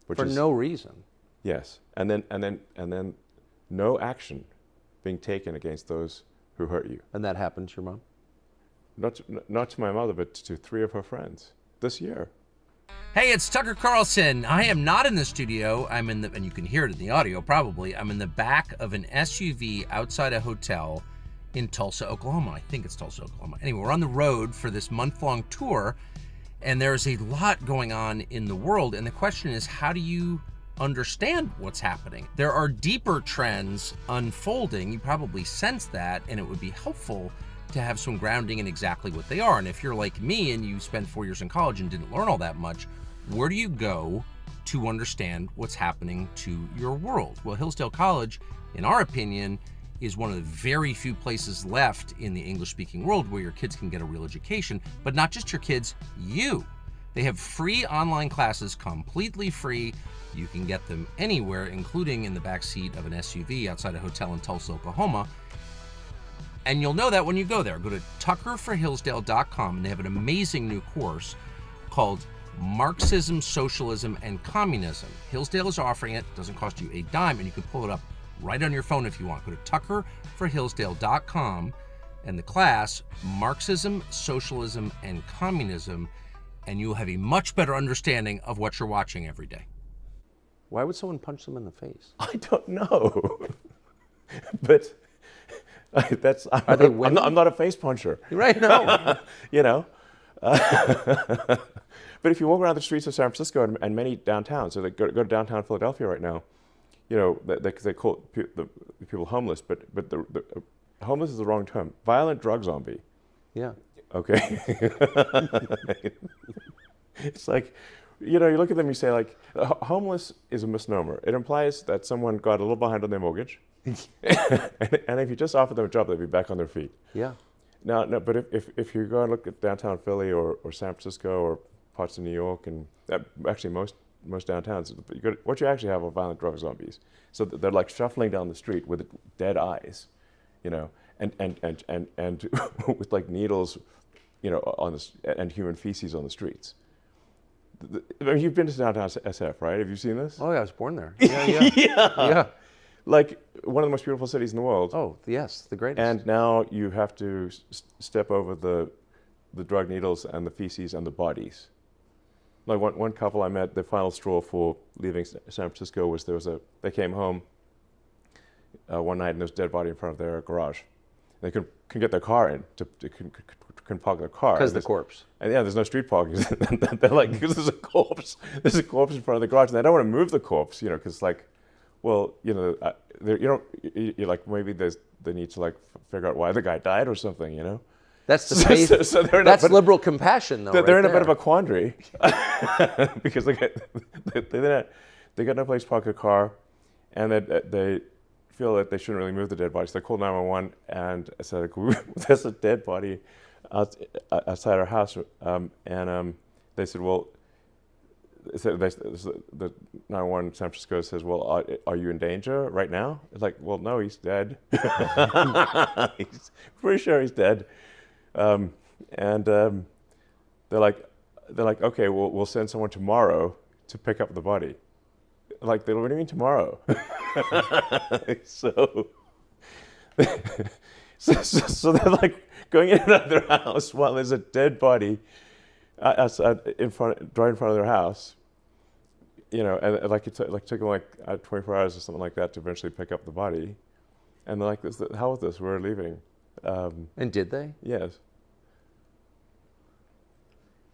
Which For is, no reason. Yes, and then no action being taken against those who hurt you. And that happened to your mom? Not to my mother, but to 3 of her friends this year. Hey, it's Tucker Carlson. I am not in the studio. I'm in and you can hear it in the audio probably. I'm in the back of an SUV outside a hotel in Tulsa, Oklahoma. I think it's Tulsa, Oklahoma. Anyway, we're on the road for this month-long tour, and there's a lot going on in the world. And the question is, how do you understand what's happening? There are deeper trends unfolding. You probably sense that, and it would be helpful to have some grounding in exactly what they are. And if you're like me and you spent 4 years in college and didn't learn all that much, where do you go to understand what's happening to your world? Well, Hillsdale College, in our opinion, is one of the very few places left in the English-speaking world where your kids can get a real education, but not just your kids, you. They have free online classes, completely free. You can get them anywhere, including in the back seat of an SUV outside a hotel in Tulsa, Oklahoma. And you'll know that when you go there. Go to tuckerforhillsdale.com, and they have an amazing new course called Marxism, Socialism, and Communism. Hillsdale is offering it. It doesn't cost you a dime, and you can pull it up right on your phone if you want. Go to tuckerforhillsdale.com, and the class, Marxism, Socialism, and Communism, and you'll have a much better understanding of what you're watching every day. Why would someone punch them in the face? I don't know, but Are they women? I'm not a face puncher. Right, no. You know. But if you walk around the streets of San Francisco and many downtowns, so they go to downtown Philadelphia right now, you know, they call the people homeless, but the homeless is the wrong term. Violent drug zombie. Yeah. Okay. It's like, you know, you look at them, you say, like, homeless is a misnomer. It implies that someone got a little behind on their mortgage, and if you just offered them a job, they'd be back on their feet. Yeah. No, but if you go and look at downtown Philly or San Francisco or parts of New York, and actually most downtowns, what you actually have are violent drug zombies. So they're like shuffling down the street with dead eyes, you know, and with like needles, you know, and human feces on the streets. I mean, you've been to downtown SF, right? Have you seen this? Oh yeah, I was born there. Yeah. Yeah. like one of the most beautiful cities in the world. Oh, yes, the greatest. And now you have to step over the drug needles and the feces and the bodies. Like one couple I met, the final straw for leaving San Francisco was they came home one night and there was a dead body in front of their garage. They couldn't get their car in, couldn't park their car. Because the corpse. And yeah, there's no street parking. They're like, because there's a corpse in front of the garage, and they don't want to move the corpse, because like, well, you're like, maybe they need to like figure out why the guy died or something, That's the space. That's liberal compassion, though. They're right in a bit of there. a quandary because they got no place to park a car, and they feel that they shouldn't really move the dead body. So they called 911 and said, "There's a dead body outside our house," they said, "Well." The 911 San Francisco says, "Well, are you in danger right now?" It's like, "Well, no, he's dead." He's pretty sure he's dead. They're like, "Okay, we'll send someone tomorrow to pick up the body." Like, what do you mean tomorrow? so they're like going in and out of their house while there's a dead body outside right in front of their house, and like it took them 24 hours or something like that to eventually pick up the body, and they're like, "How with this? We're leaving." And did they? Yes.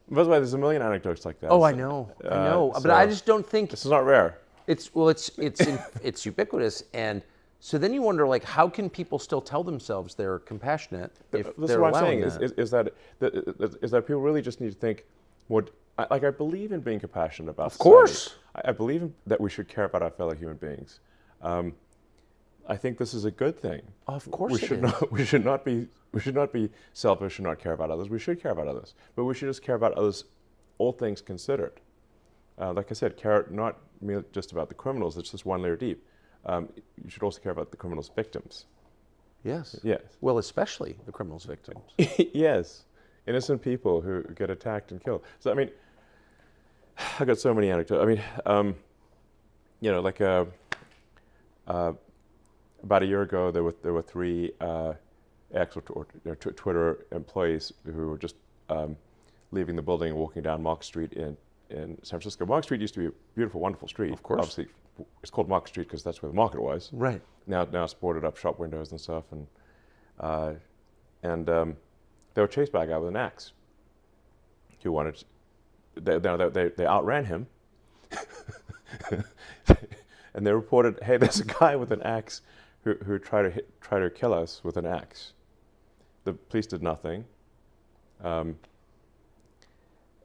By the way, there's a million anecdotes like that. Oh, I know, but I just don't think this is not rare. it's it's ubiquitous, and so then you wonder, like, how can people still tell themselves they're compassionate if This they're is what I'm allowing saying that? is that people really just need to think, I believe in being compassionate about Of course. I believe that we should care about our fellow human beings. I think this is a good thing. Of course, we should not be selfish and not care about others. We should care about others, but we should just care about others, all things considered. Like I said, care not merely just about the criminals. It's just one layer deep. You should also care about the criminals' victims. Yes. Yes. Well, especially the criminals' victims. Yes. Innocent people who get attacked and killed. So, I mean, I got so many anecdotes. I mean, about a year ago, there were three Twitter employees who were just leaving the building and walking down Mark Street in San Francisco. Mark Street used to be a beautiful, wonderful street. Of course. Obviously, it's called Mark Street because that's where the market was. Right. Now it's boarded up shop windows and stuff, and they were chased by a guy with an axe. Who wanted? They outran him, and they reported, "Hey, there's a guy with an axe who tried to kill us with an axe." The police did nothing, and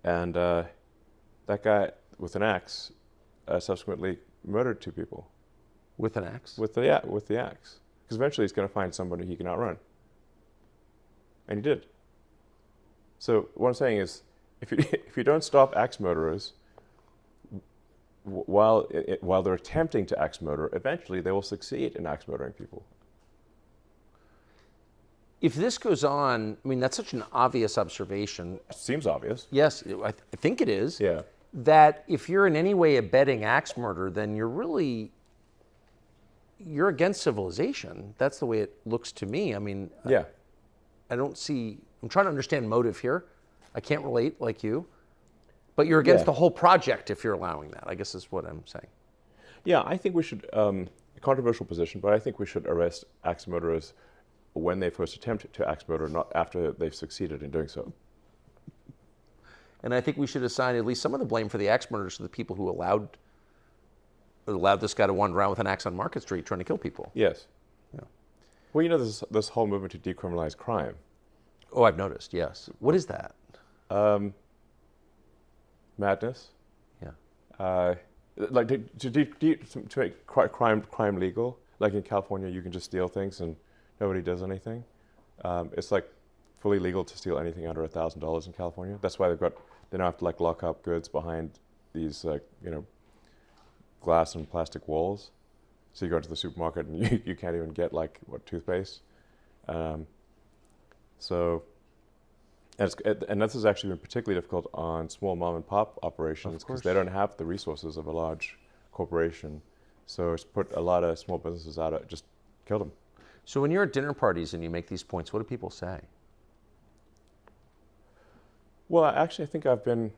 that guy with an axe subsequently murdered two people. With an axe? With the axe. Because eventually he's going to find somebody he can outrun. And he did. So what I'm saying is, if you don't stop axe murderers while they're attempting to axe murder, eventually they will succeed in axe murdering people. If this goes on, I mean, that's such an obvious observation. It seems obvious. Yes, I think it is. Yeah. That if you're in any way abetting axe murder, then you're against civilization. That's the way it looks to me. I mean, Yeah. I'm trying to understand motive here. I can't relate like you. But you're against the whole project if you're allowing that, I guess is what I'm saying. Yeah, I think we should, controversial position, but I think we should arrest axe murderers when they first attempt to axe murder, not after they've succeeded in doing so. And I think we should assign at least some of the blame for the axe murders to the people who allowed this guy to wander around with an axe on Market Street trying to kill people. Yes. Yeah. Well, there's this whole movement to decriminalize crime. Oh, I've noticed, yes. What is that? Madness. Yeah. Like to make crime legal. Like in California, you can just steal things and nobody does anything. It's like fully legal to steal anything under $1,000 in California. That's why they now have to like lock up goods behind these glass and plastic walls. So you go to the supermarket and you can't even get toothpaste. And this has actually been particularly difficult on small mom and pop operations because they don't have the resources of a large corporation So it's put a lot of small businesses out of, just killed them. So when you're at dinner parties and you make these points, what do people say? Well, actually, I think I've been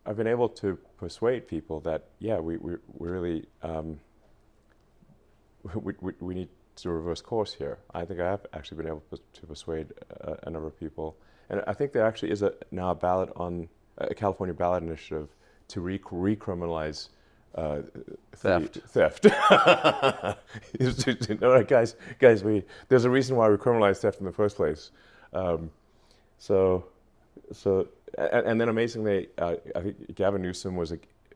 able to persuade people that, yeah, we really, we need to reverse course here. I think I have actually been able to persuade a number of people. And I think there actually is now a ballot on, a California ballot initiative to recriminalize theft. No, guys, there's a reason why we criminalize theft in the first place. And then amazingly, I think Gavin Newsom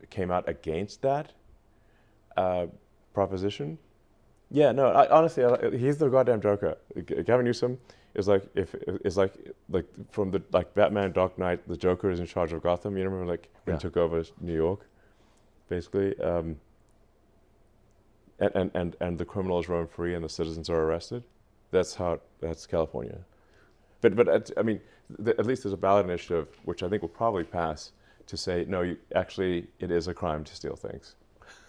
came out against that proposition. Yeah, no, honestly, he's the goddamn joker. Gavin Newsom is like from the Batman Dark Knight, the Joker is in charge of Gotham. You remember when he took over New York, basically, and the criminals roam free and the citizens are arrested. That's California. But at least there's a ballot initiative, which I think will probably pass, to say, no, it is a crime to steal things.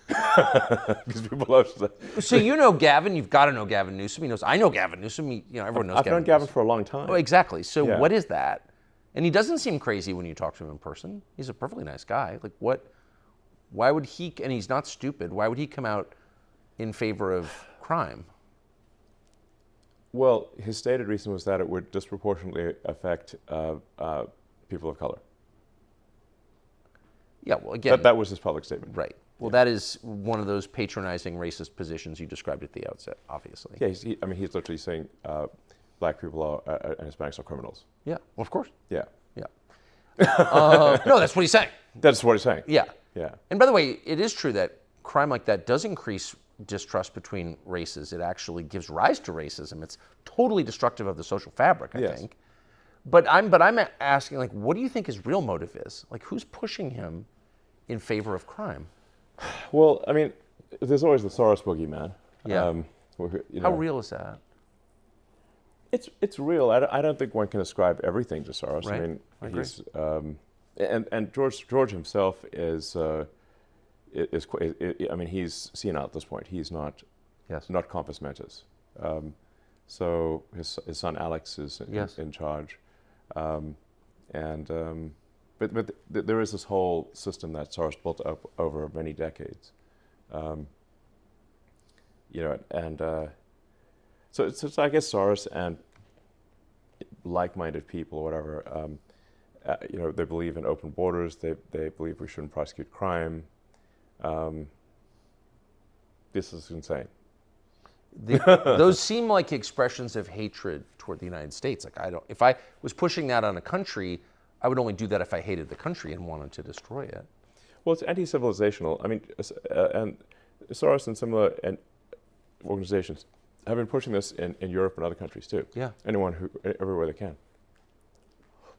Because people love that. So you know Gavin, you've got to know Gavin Newsom. I know Gavin Newsom. Everyone knows Gavin. I've known Gavin for a long time. Oh, exactly. So what is that? And he doesn't seem crazy when you talk to him in person. He's a perfectly nice guy. Why would he, and he's not stupid, why would he come out in favor of crime? Well, his stated reason was that it would disproportionately affect people of color. Yeah, well, again... That was his public statement. Right. Well, that is one of those patronizing racist positions you described at the outset, obviously. Yeah, he's literally saying black people and Hispanics are criminals. Yeah, well, of course. Yeah. Yeah. No, that's what he's saying. That's what he's saying. Yeah. Yeah. And by the way, it is true that crime like that does increase distrust between races. It actually gives rise to racism. It's totally destructive of the social fabric, I think. But I'm asking, what do you think his real motive is? Who's pushing him in favor of crime? Well, there's always the Soros boogeyman. Yeah. How real is that? It's real. I don't think one can ascribe everything to Soros. Right. I agree. He's and George himself is he's senile at this point. He's not compos mentis. So his son Alex is in charge, but there is this whole system that Soros built up over many decades, so I guess Soros and like-minded people or whatever, they believe in open borders. They believe we shouldn't prosecute crime. This is insane. Those seem like expressions of hatred toward the United States. If I was pushing that on a country, I would only do that if I hated the country and wanted to destroy it. Well, it's anti-civilizational. And Soros and similar organizations have been pushing this in Europe and other countries too. Yeah. Everywhere they can.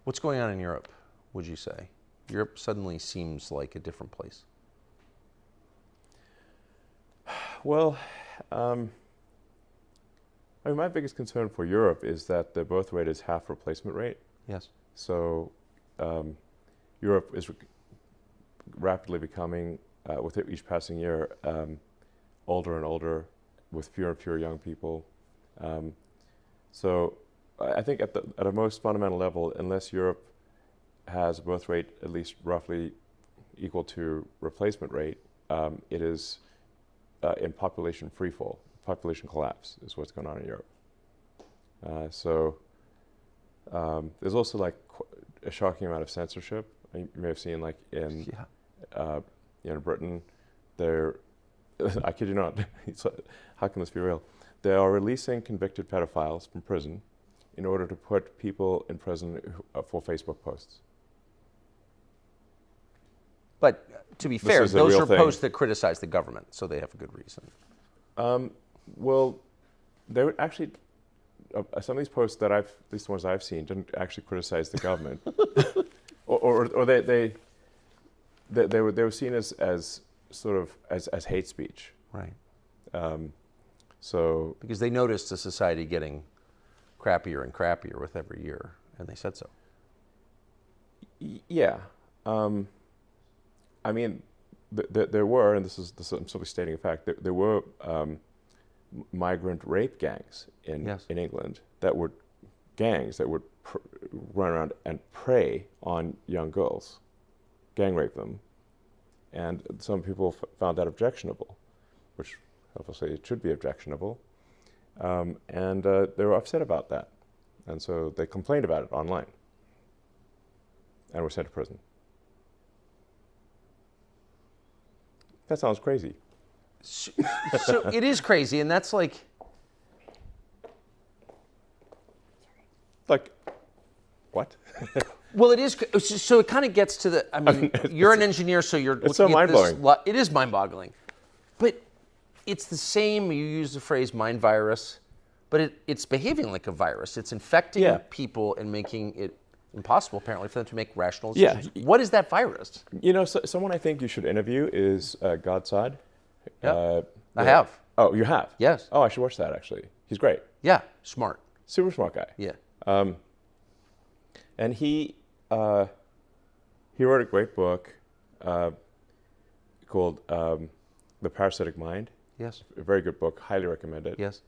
What's going on in Europe, would you say? Europe suddenly seems like a different place. Well, my biggest concern for Europe is that the birth rate is half replacement rate. Yes. So Europe is rapidly becoming, with each passing year, older and older, with fewer and fewer young people. So I think at a most fundamental level, unless Europe has a birth rate at least roughly equal to replacement rate, it is in population freefall. Population collapse is what's going on in Europe. There's also a shocking amount of censorship. You may have seen in Britain, I kid you not, how can this be real? They are releasing convicted pedophiles from prison in order to put people in prison for Facebook posts. But to be fair, those are posts that criticize the government, so they have a good reason. Well, they would actually, some of these posts at least the ones I've seen, didn't actually criticize the government, or they were seen as sort of as hate speech. Right. So because they noticed the society getting crappier and crappier with every year, and they said so. Yeah. there were, and I'm simply stating a fact, there were migrant rape gangs in England that would run around and prey on young girls, gang rape them, and some people found that objectionable, which obviously it should be objectionable, and they were upset about that, and so they complained about it online, and were sent to prison. That sounds crazy. So it is crazy, and that's like what? Well, it is. So it kind of gets to the. I mean, you're an engineer, so you're. It's so mind-blowing. It is mind-boggling, but it's the same. You use the phrase "mind virus," but it's behaving like a virus. It's infecting people and making it impossible, apparently, for them to make rational decisions. Yeah. What is that virus? You know, someone I think you should interview is Godside. Yeah. I have. Oh, you have? Yes. Oh, I should watch that, actually. He's great. Yeah, smart. Super smart guy. Yeah. And he wrote a great book called The Parasitic Mind. Yes. A very good book. Highly recommend it. Yes.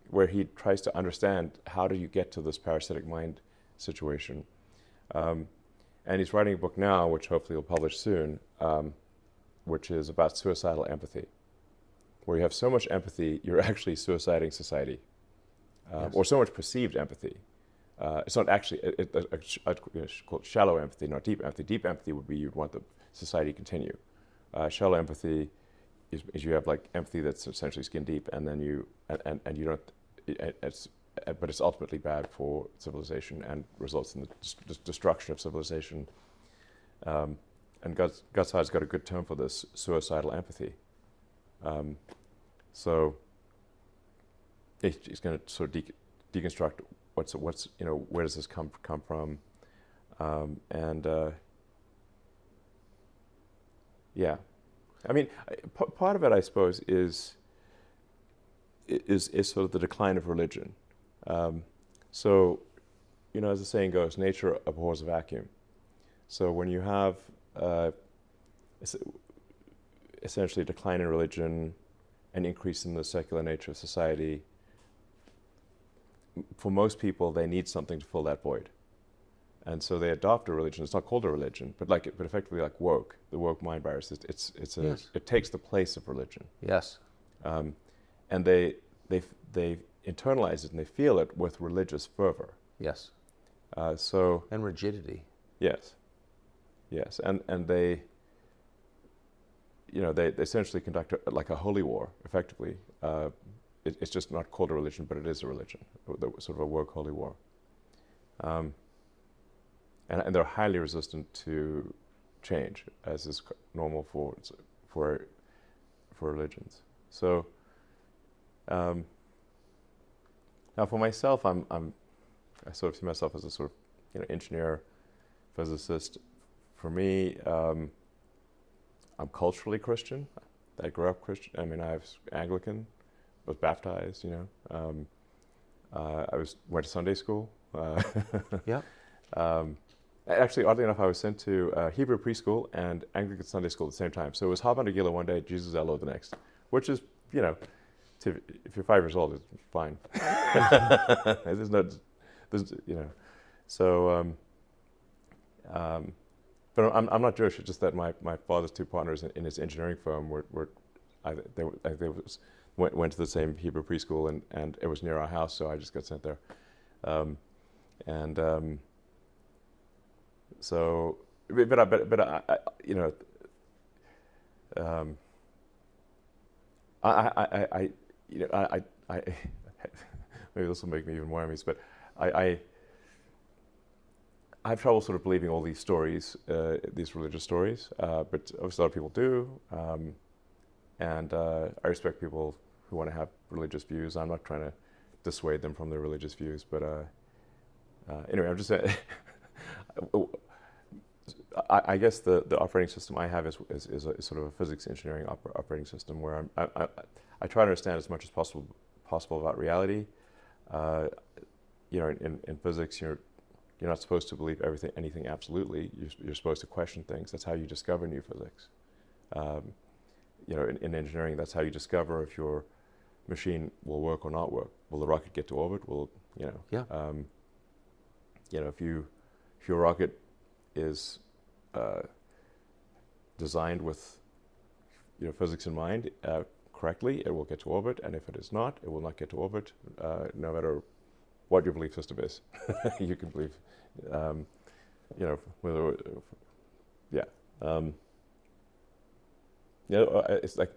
Where he tries to understand how do you get to this parasitic mind situation. And he's writing a book now, which hopefully he'll publish soon, which is about suicidal empathy, where you have so much empathy, you're actually suiciding society, or so much perceived empathy. It's not actually, I'd call it shallow empathy, not deep empathy. Deep empathy would be you'd want the society to continue. Shallow empathy is you have like empathy that's essentially skin deep, and then you don't, but it's ultimately bad for civilization and results in the destruction of civilization. And Guttside's got a good term for this, suicidal empathy. So he's going to sort of deconstruct what's where does this come from, yeah, I mean, part of it, I suppose, is sort of the decline of religion. So, as the saying goes, nature abhors a vacuum. So when you have essentially a decline in religion, an increase in the secular nature of society, for most people, they need something to fill that void. And so they adopt a religion. It's not called a religion, but effectively like woke, the woke mind virus. It takes the place of religion. Yes. And they internalize it and they feel it with religious fervor. Yes. And rigidity. Yes. Yes. And they essentially conduct like a holy war, effectively. It's just not called a religion, but it is a religion, sort of a woke holy war. And they're highly resistant to change, as is normal for religions. So now, for myself, I sort of see myself as a sort of engineer, physicist. For me, I'm culturally Christian. I grew up Christian. I mean, I was Anglican, was baptized. I went to Sunday school. Yeah. Actually, oddly enough, I was sent to Hebrew preschool and Anglican Sunday school at the same time. So it was Hava Nagila one day, Jesus Elo the next, which is, if you're 5 years old, it's fine. So, but I'm not Jewish. It's just that my father's two partners in his engineering firm went to the same Hebrew preschool, and it was near our house, so I just got sent there. So, but I maybe this will make me even more amused, but I have trouble sort of believing all these stories, these religious stories, but obviously a lot of people do, and I respect people who want to have religious views. I'm not trying to dissuade them from their religious views, but anyway, I'm just saying, I guess the operating system I have is sort of a physics engineering operating system where I try to understand as much as possible about reality. In physics, you're not supposed to believe anything absolutely. You're supposed to question things. That's how you discover new physics. In engineering, that's how you discover if your machine will work or not work. Will the rocket get to orbit? Yeah. If your rocket is designed with physics in mind correctly, it will get to orbit, and if it is not, it will not get to orbit, no matter what your belief system is. You can believe, whether, yeah. It's like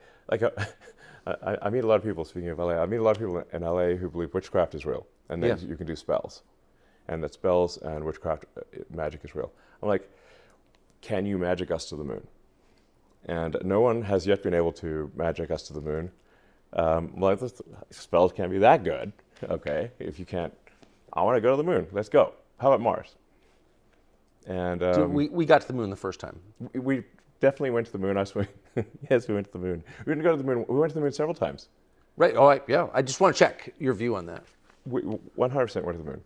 I meet a lot of people, speaking of LA, I meet a lot of people in LA who believe witchcraft is real, and then you can do spells, and that spells and witchcraft, magic is real. I'm like, can you magic us to the moon? And no one has yet been able to magic us to the moon. Well, spells can't be that good. Okay, if you can't, I want to go to the moon. Let's go. How about Mars? And we got to the moon the first time. We definitely went to the moon. Yes, we went to the moon. We didn't go to the moon. We went to the moon several times. Right. Oh, yeah. I just want to check your view on that. We 100% went to the moon.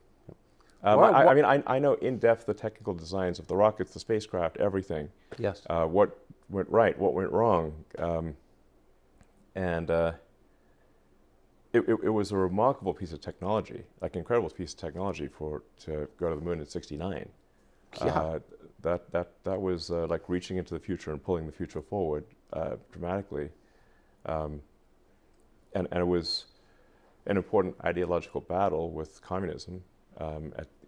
I know in depth the technical designs of the rockets, the spacecraft, everything. Yes. What went right, what went wrong, it was a remarkable piece of technology, like an incredible piece of technology to go to the moon in '69. Yeah. That was like reaching into the future and pulling the future forward dramatically, and it was an important ideological battle with communism,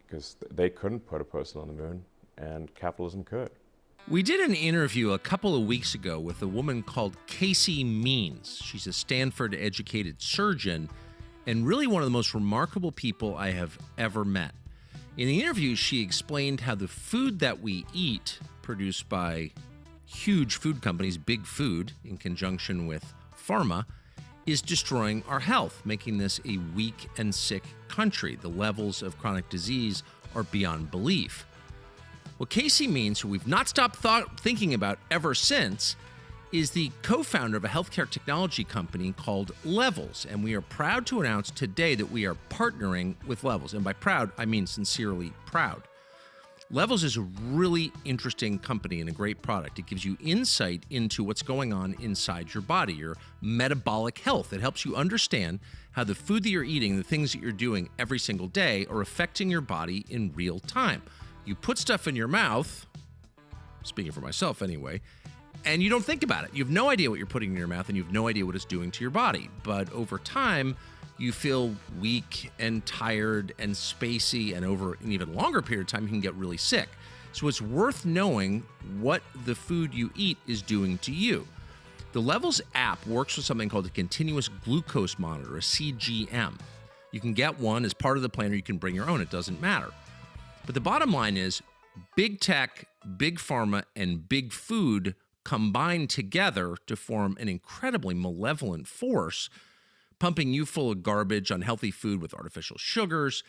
because they couldn't put a person on the moon, and capitalism could. We did an interview a couple of weeks ago with a woman called Casey Means. She's a Stanford-educated surgeon and really one of the most remarkable people I have ever met. In the interview, she explained how the food that we eat, produced by huge food companies, Big Food, in conjunction with pharma, is destroying our health, making this a weak and sick country. The levels of chronic disease are beyond belief. What Casey Means, who we've not stopped thinking about ever since, is the co-founder of a healthcare technology company called Levels, and we are proud to announce today that we are partnering with Levels. And by proud, I mean sincerely proud. Levels is a really interesting company and a great product. It gives you insight into what's going on inside your body, your metabolic health. It helps you understand how the food that you're eating, the things that you're doing every single day are affecting your body in real time. You put stuff in your mouth, speaking for myself anyway, and you don't think about it. You have no idea what you're putting in your mouth, and you have no idea what it's doing to your body. But over time, you feel weak and tired and spacey, and over an even longer period of time, you can get really sick. So it's worth knowing what the food you eat is doing to you. The Levels app works with something called a continuous glucose monitor, a CGM. You can get one as part of the plan, or you can bring your own. It doesn't matter. But the bottom line is big tech, big pharma, and big food combine together to form an incredibly malevolent force, pumping you full of garbage, unhealthy food with artificial sugars,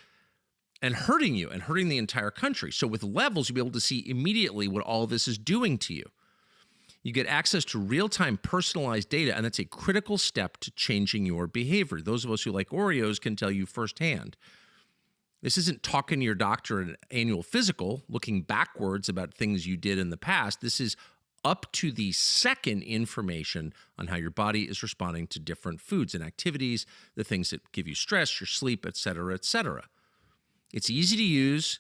and hurting you and hurting the entire country. So with Levels, you'll be able to see immediately what all of this is doing to you. You get access to real-time personalized data, and that's a critical step to changing your behavior. Those of us who like Oreos can tell you firsthand. This isn't talking to your doctor at an annual physical, looking backwards about things you did in the past. This is up to the second information on how your body is responding to different foods and activities, the things that give you stress, your sleep, et cetera, et cetera. It's easy to use.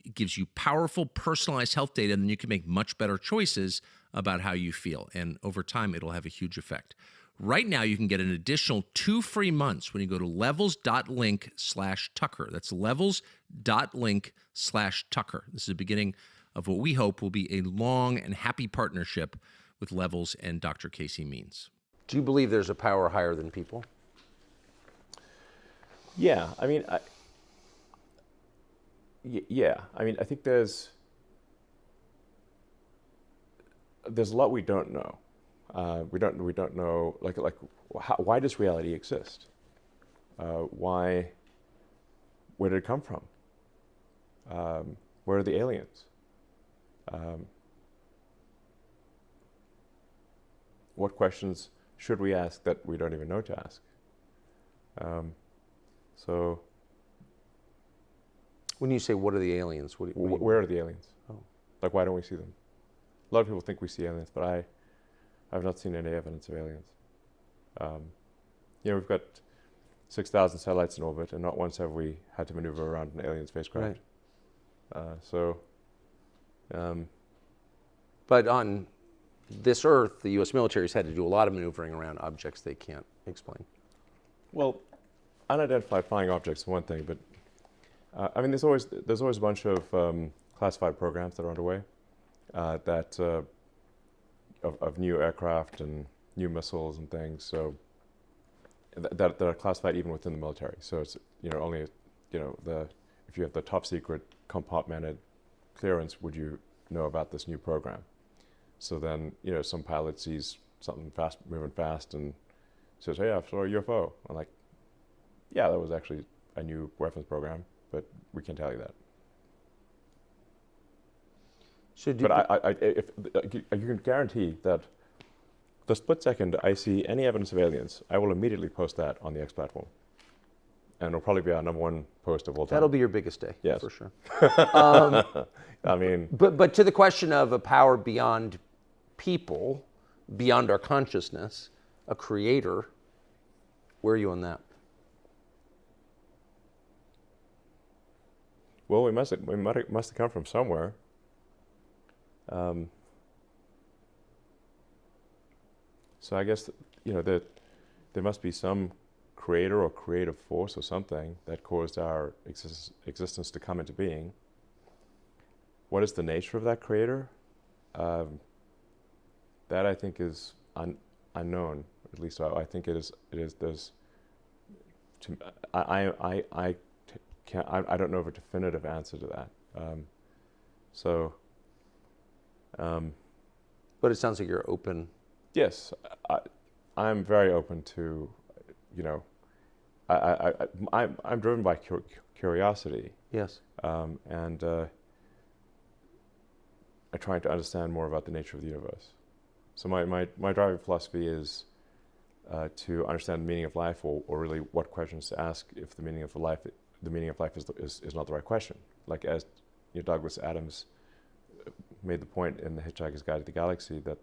It gives you powerful, personalized health data, and then you can make much better choices about how you feel. And over time, it'll have a huge effect. Right now, you can get an additional 2 free months when you go to levels.link/Tucker. That's levels.link/Tucker. This is the beginning of what we hope will be a long and happy partnership with Levels and Dr. Casey Means. Do you believe there's a power higher than people? Yeah, I mean, I think there's a lot we don't know. We don't know, why does reality exist? Where did it come from? Where are the aliens? What questions should we ask that we don't even know to ask? So, when you say what are the aliens, what do you mean? Where are the aliens? Oh. Like, why don't we see them? A lot of people think we see aliens, but I've not seen any evidence of aliens. We've got 6,000 satellites in orbit, and not once have we had to maneuver around an alien spacecraft. Right. But on this Earth, the U.S. military has had to do a lot of maneuvering around objects they can't explain. Well, unidentified flying objects is one thing, but there's always a bunch of classified programs that are underway of new aircraft and new missiles and things. So that are classified even within the military. So it's only if you have the top secret compartmented clearance, would you know about this new program? So then some pilot sees something moving fast and says, "Hey, I saw a UFO." I'm like, "Yeah, that was actually a new weapons program, but we can't tell you that." But you can guarantee that the split second I see any evidence of aliens, I will immediately post that on the X platform. And it'll probably be our #1 post of all time. That'll be your biggest day, yes, for sure. But to the question of a power beyond people, beyond our consciousness, a creator, where are you on that? Well, we must have come from somewhere. So I guess there must be some creator or creative force or something that caused our existence to come into being. What is the nature of that creator? That I think is unknown. At least I think it is. There's. I don't know of a definitive answer to that. But it sounds like you're open. Yes, I'm very open to, I'm driven by curiosity. Yes. And I'm trying to understand more about the nature of the universe. So my driving philosophy is to understand the meaning of life, or really what questions to ask if the meaning of life is not the right question. Like as Douglas Adams made the point in The Hitchhiker's Guide to the Galaxy that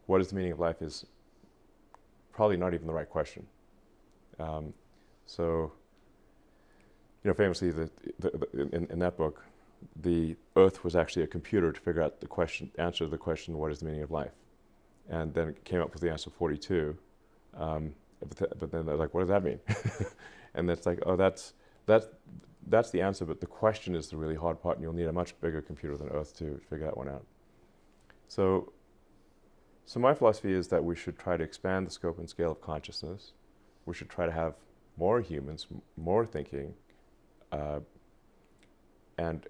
what is the meaning of life is probably not even the right question. Famously, in that book, the Earth was actually a computer to figure out answer to the question, what is the meaning of life? And then it came up with the answer 42. But then they're like, what does that mean? And it's like, oh, that's the answer, but the question is the really hard part, and you'll need a much bigger computer than Earth to figure that one out. So my philosophy is that we should try to expand the scope and scale of consciousness. We should try to have more humans, more thinking, and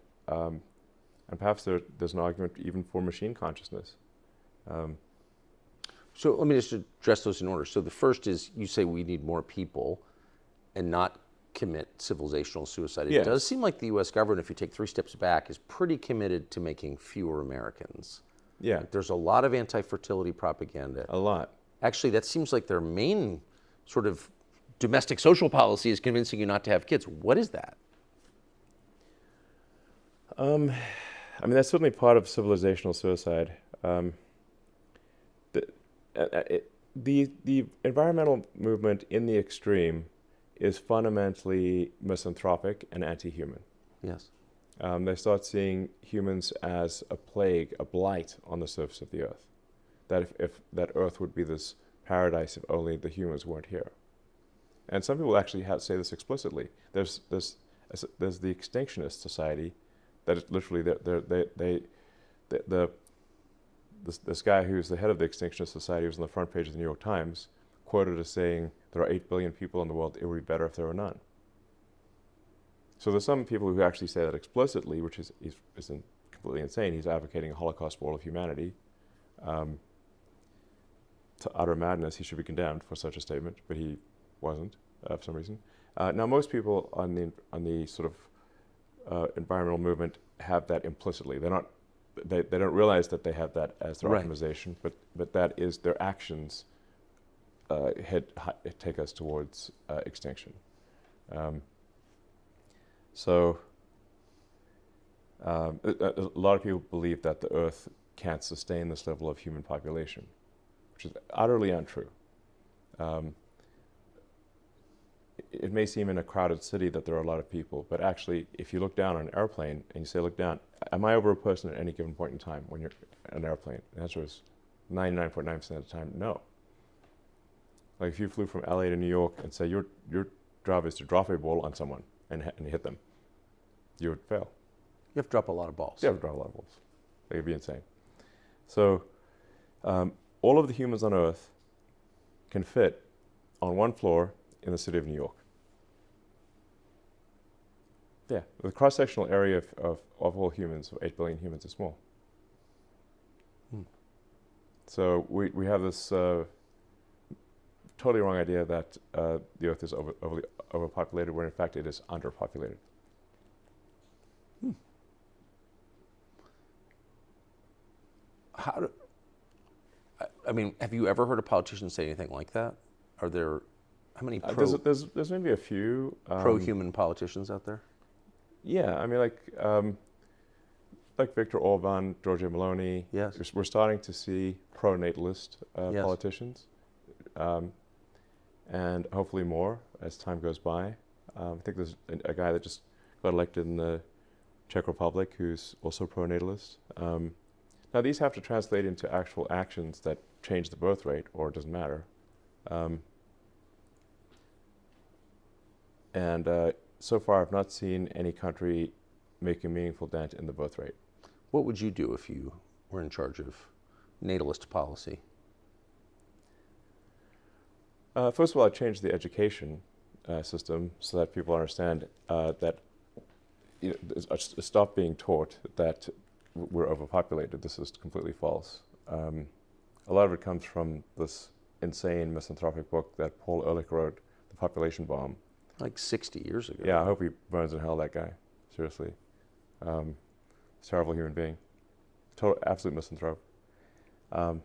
perhaps there's an argument even for machine consciousness. So let me just address those in order. So the first is, you say we need more people and not commit civilizational suicide. It Yes. does seem like the U.S. government, if you take 3 steps back, is pretty committed to making fewer Americans. Yeah, Like, there's a lot of anti-fertility propaganda. a lot. Actually, that seems like their main sort of domestic social policy is convincing you not to have kids. What is that? That's certainly part of civilizational suicide. The environmental movement in the extreme is fundamentally misanthropic and anti-human. Yes. They start seeing humans as a plague, a blight on the surface of the earth. That if that earth would be this paradise if only the humans weren't here. And some people actually say this explicitly. There's the extinctionist society that is literally this guy who's the head of the extinctionist society, was on the front page of the New York Times, quoted as saying, there are 8 billion people in the world, it would be better if there were none. So there's some people who actually say that explicitly, which is completely insane. He's advocating a Holocaust for all of humanity. To utter madness, he should be condemned for such a statement, but he wasn't for some reason. Now, most people on the sort of environmental movement have that implicitly. They don't realize that they have that as their Right. optimization, but that is their actions take us towards extinction. A lot of people believe that the Earth can't sustain this level of human population, which is utterly untrue. It may seem in a crowded city that there are a lot of people, but actually, if you look down on an airplane and you say, look down, am I over a person at any given point in time when you're on an airplane? The answer is 99.9% of the time, no. Like if you flew from LA to New York and say your job is to drop a ball on someone and hit them, you would fail. You have to drop a lot of balls. You have to drop a lot of balls. That would be insane. So all of the humans on Earth can fit on one floor in the city of New York. Yeah, the cross-sectional area of all humans, of 8 billion humans, is small. So we have this totally wrong idea that the Earth is overpopulated, where in fact it is underpopulated. I mean, have you ever heard a politician say anything like that? Are there, how many there's maybe a few pro-human politicians out there? Yeah, I mean, like Viktor Orban, Giorgia Meloni. Yes. We're starting to see pro-natalist Yes. politicians, and hopefully more as time goes by. I think there's a guy that just got elected in the Czech Republic who's also pro-natalist. Now, these have to translate into actual actions that change the birth rate, or it doesn't matter. So far, I've not seen any country make a meaningful dent in the birth rate. What would you do if you were in charge of natalist policy? First of all, I'd change the education system so that people understand that stop being taught that we're overpopulated. This is completely false. A lot of it comes from this insane misanthropic book that Paul Ehrlich wrote, The Population Bomb. Like 60 years ago. Yeah, I hope he burns in hell, that guy. Seriously. Terrible human being. Total, absolute misanthrope. And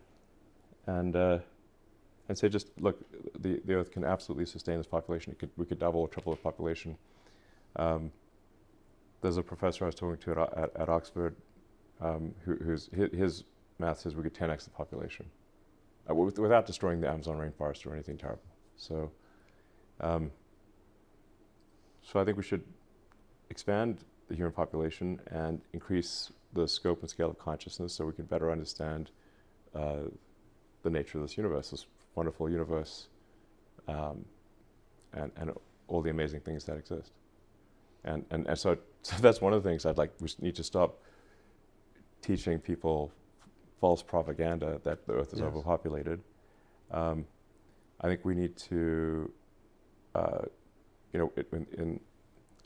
say, just look, the Earth can absolutely sustain this population. We could double or triple the population. There's a professor I was talking to at Oxford, his math says we could 10x the population without destroying the Amazon rainforest or anything terrible. So I think we should expand the human population and increase the scope and scale of consciousness so we can better understand the nature of this universe, this wonderful universe, and all the amazing things that exist. And so that's one of the things we need to stop teaching people false propaganda that the Earth is overpopulated. I think we need to,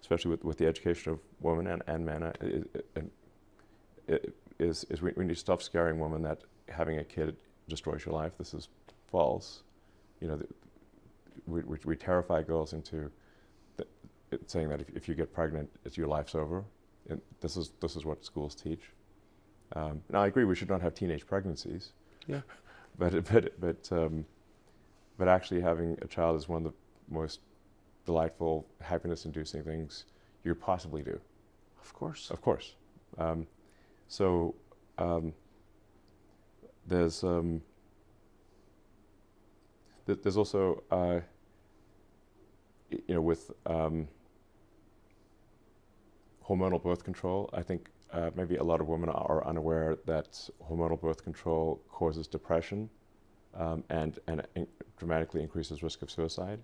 especially with the education of women and men, we need to stop scaring women that having a kid destroys your life. This is false. We terrify girls into saying that if you get pregnant, your life's over. And this is what schools teach. Now, I agree we should not have teenage pregnancies. Yeah. But actually having a child is one of the most delightful, happiness-inducing things you could possibly do. Of course. Of course. There's also, with hormonal birth control, I think maybe a lot of women are unaware that hormonal birth control causes depression and dramatically increases risk of suicide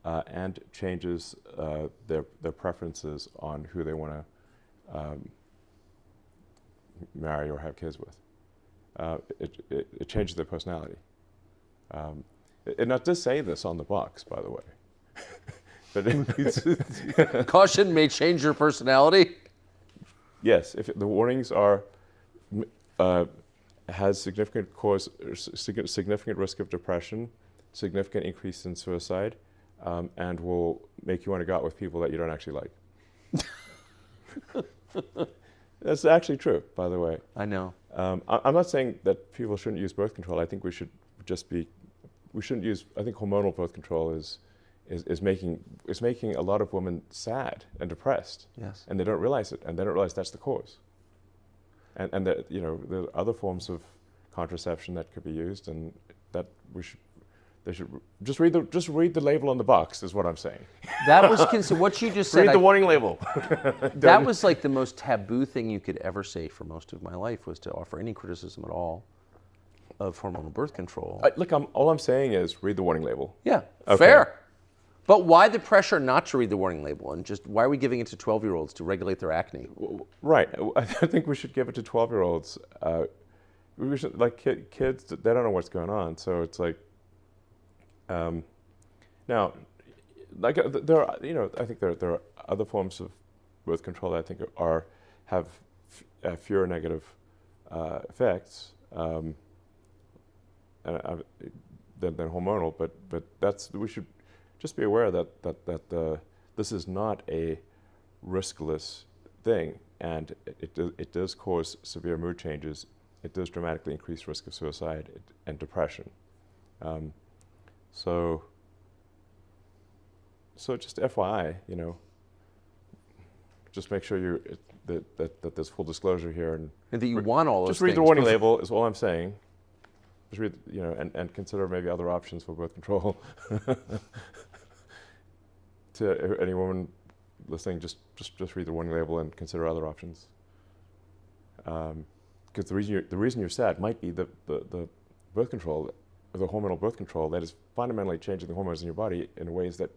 and changes their preferences on who they want to marry or have kids with. It changes their personality. And it does say this on the box, by the way. But Caution may change your personality. Yes, if the warnings are has significant risk of depression, significant increase in suicide, and will make you want to go out with people that you don't actually like. That's actually true, by the way. I know. I'm not saying that people shouldn't use birth control. I think we shouldn't use. I think hormonal birth control is making a lot of women sad and depressed. Yes. And they don't realize it, and they don't realize that's the cause. and that, you know, there are other forms of contraception that could be used, and that they should just read the label on the box, is what I'm saying. That was what you just said. Read the warning label. That was like the most taboo thing you could ever say for most of my life, was to offer any criticism at all of hormonal birth control. Look, all I'm saying is read the warning label. Yeah, Okay. fair. But why the pressure not to read the warning label, and just why are we giving it to 12-year-olds to regulate their acne? Right. I think we should give it to 12-year-olds. We should, like, kids, they don't know what's going on, so it's like, now, like, there are, you know, I think there are other forms of birth control that I think have fewer negative effects than hormonal, but we should just be aware that this is not a riskless thing, and it does cause severe mood changes. It does dramatically increase risk of suicide and depression. So just FYI, you know, just make sure that there's full disclosure here, and that you want all those just read things the warning label is all I'm saying. Just read, you know, and consider maybe other options for birth control. To any woman listening, just read the warning label and consider other options. Because the reason you're sad might be the birth control, the hormonal birth control, that is fundamentally changing the hormones in your body in ways that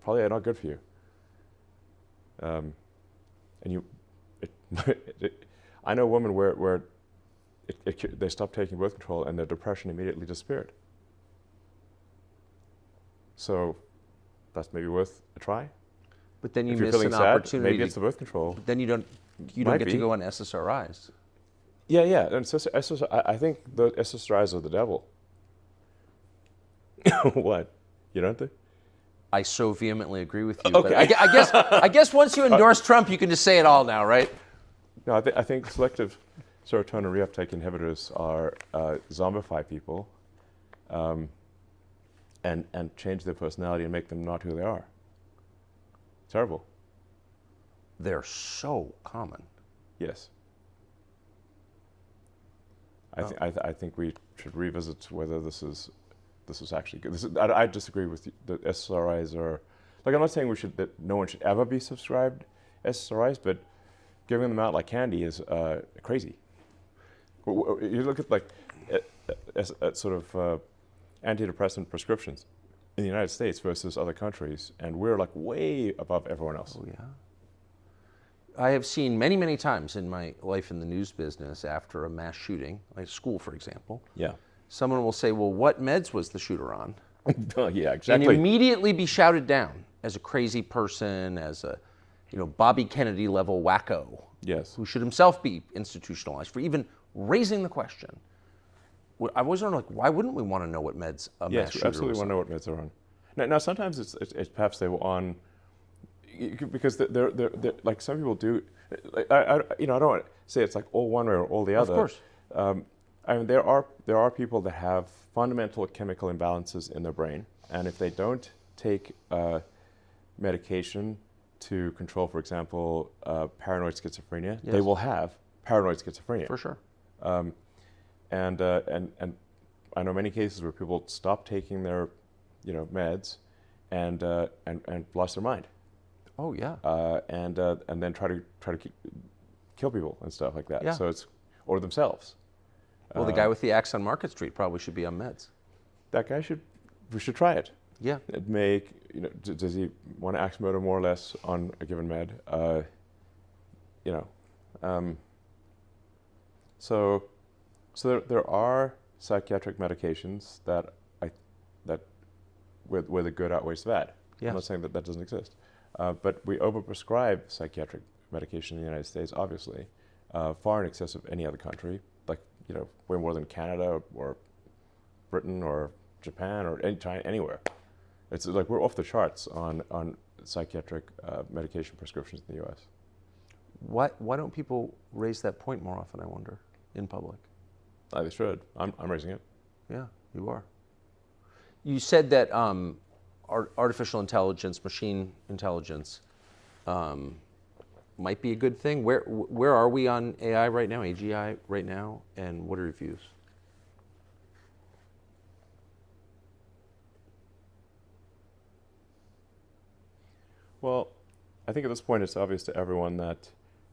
probably are not good for you. I know women where they stopped taking birth control and their depression immediately disappeared. So that's maybe worth a try. But then you If you're miss feeling an sad, opportunity. maybe it's the birth control. Then you don't Might get be. to go on SSRIs. Yeah. And I think the SSRIs are the devil. What? You don't think? I so vehemently agree with you. Okay. But I guess once you endorse Trump, you can just say it all now, right? No, I think selective serotonin reuptake inhibitors are zombify people, and change their personality and make them not who they are. Terrible. They're so common. Yes. I think we should revisit whether this is actually good. I disagree with you, that SSRIs are, like, I'm not saying that no one should ever be subscribed SSRIs, but giving them out like candy is crazy. You look at, like, at sort of antidepressant prescriptions in the United States versus other countries, and we're like way above everyone else. Oh, yeah. I have seen many, many times in my life in the news business, after a mass shooting, like school, for example, Yeah. someone will say, well, what meds was the shooter on? Yeah, And exactly. immediately be shouted down as a crazy person, as a, Bobby Kennedy level wacko, Yes. who should himself be institutionalized for even raising the question. I was wondering, like, why wouldn't we want to know what meds a mass Yes, we shooter absolutely was want to know what meds are on. Now sometimes it's perhaps they were on, because they're like, some people do. Like, I don't want to say it's like all one way or all the other. Of course. I mean, there are people that have fundamental chemical imbalances in their brain, and if they don't take medication to control, for example, paranoid schizophrenia, Yes. they will have paranoid schizophrenia. For sure. And I know many cases where people stop taking their, meds, and lost their mind, Oh, yeah. and then try to kill people and stuff like that. Yeah. So or themselves. Well, the guy with the axe on Market Street probably should be on meds. That guy we should try it. Yeah. It does he want to axe murder more or less on a given med? So there are psychiatric medications that where the good outweighs the bad. Yes. I'm not saying that doesn't exist, but we overprescribe psychiatric medication in the United States, obviously, far in excess of any other country. Like, way more than Canada or Britain or Japan or anywhere. It's like we're off the charts on psychiatric medication prescriptions in the U.S. Why don't people raise that point more often, I wonder, in public? They should. I'm raising it. Yeah, you are. You said that artificial intelligence, machine intelligence, might be a good thing. Where are we on AI right now, AGI right now, and what are your views? Well, I think at this point it's obvious to everyone that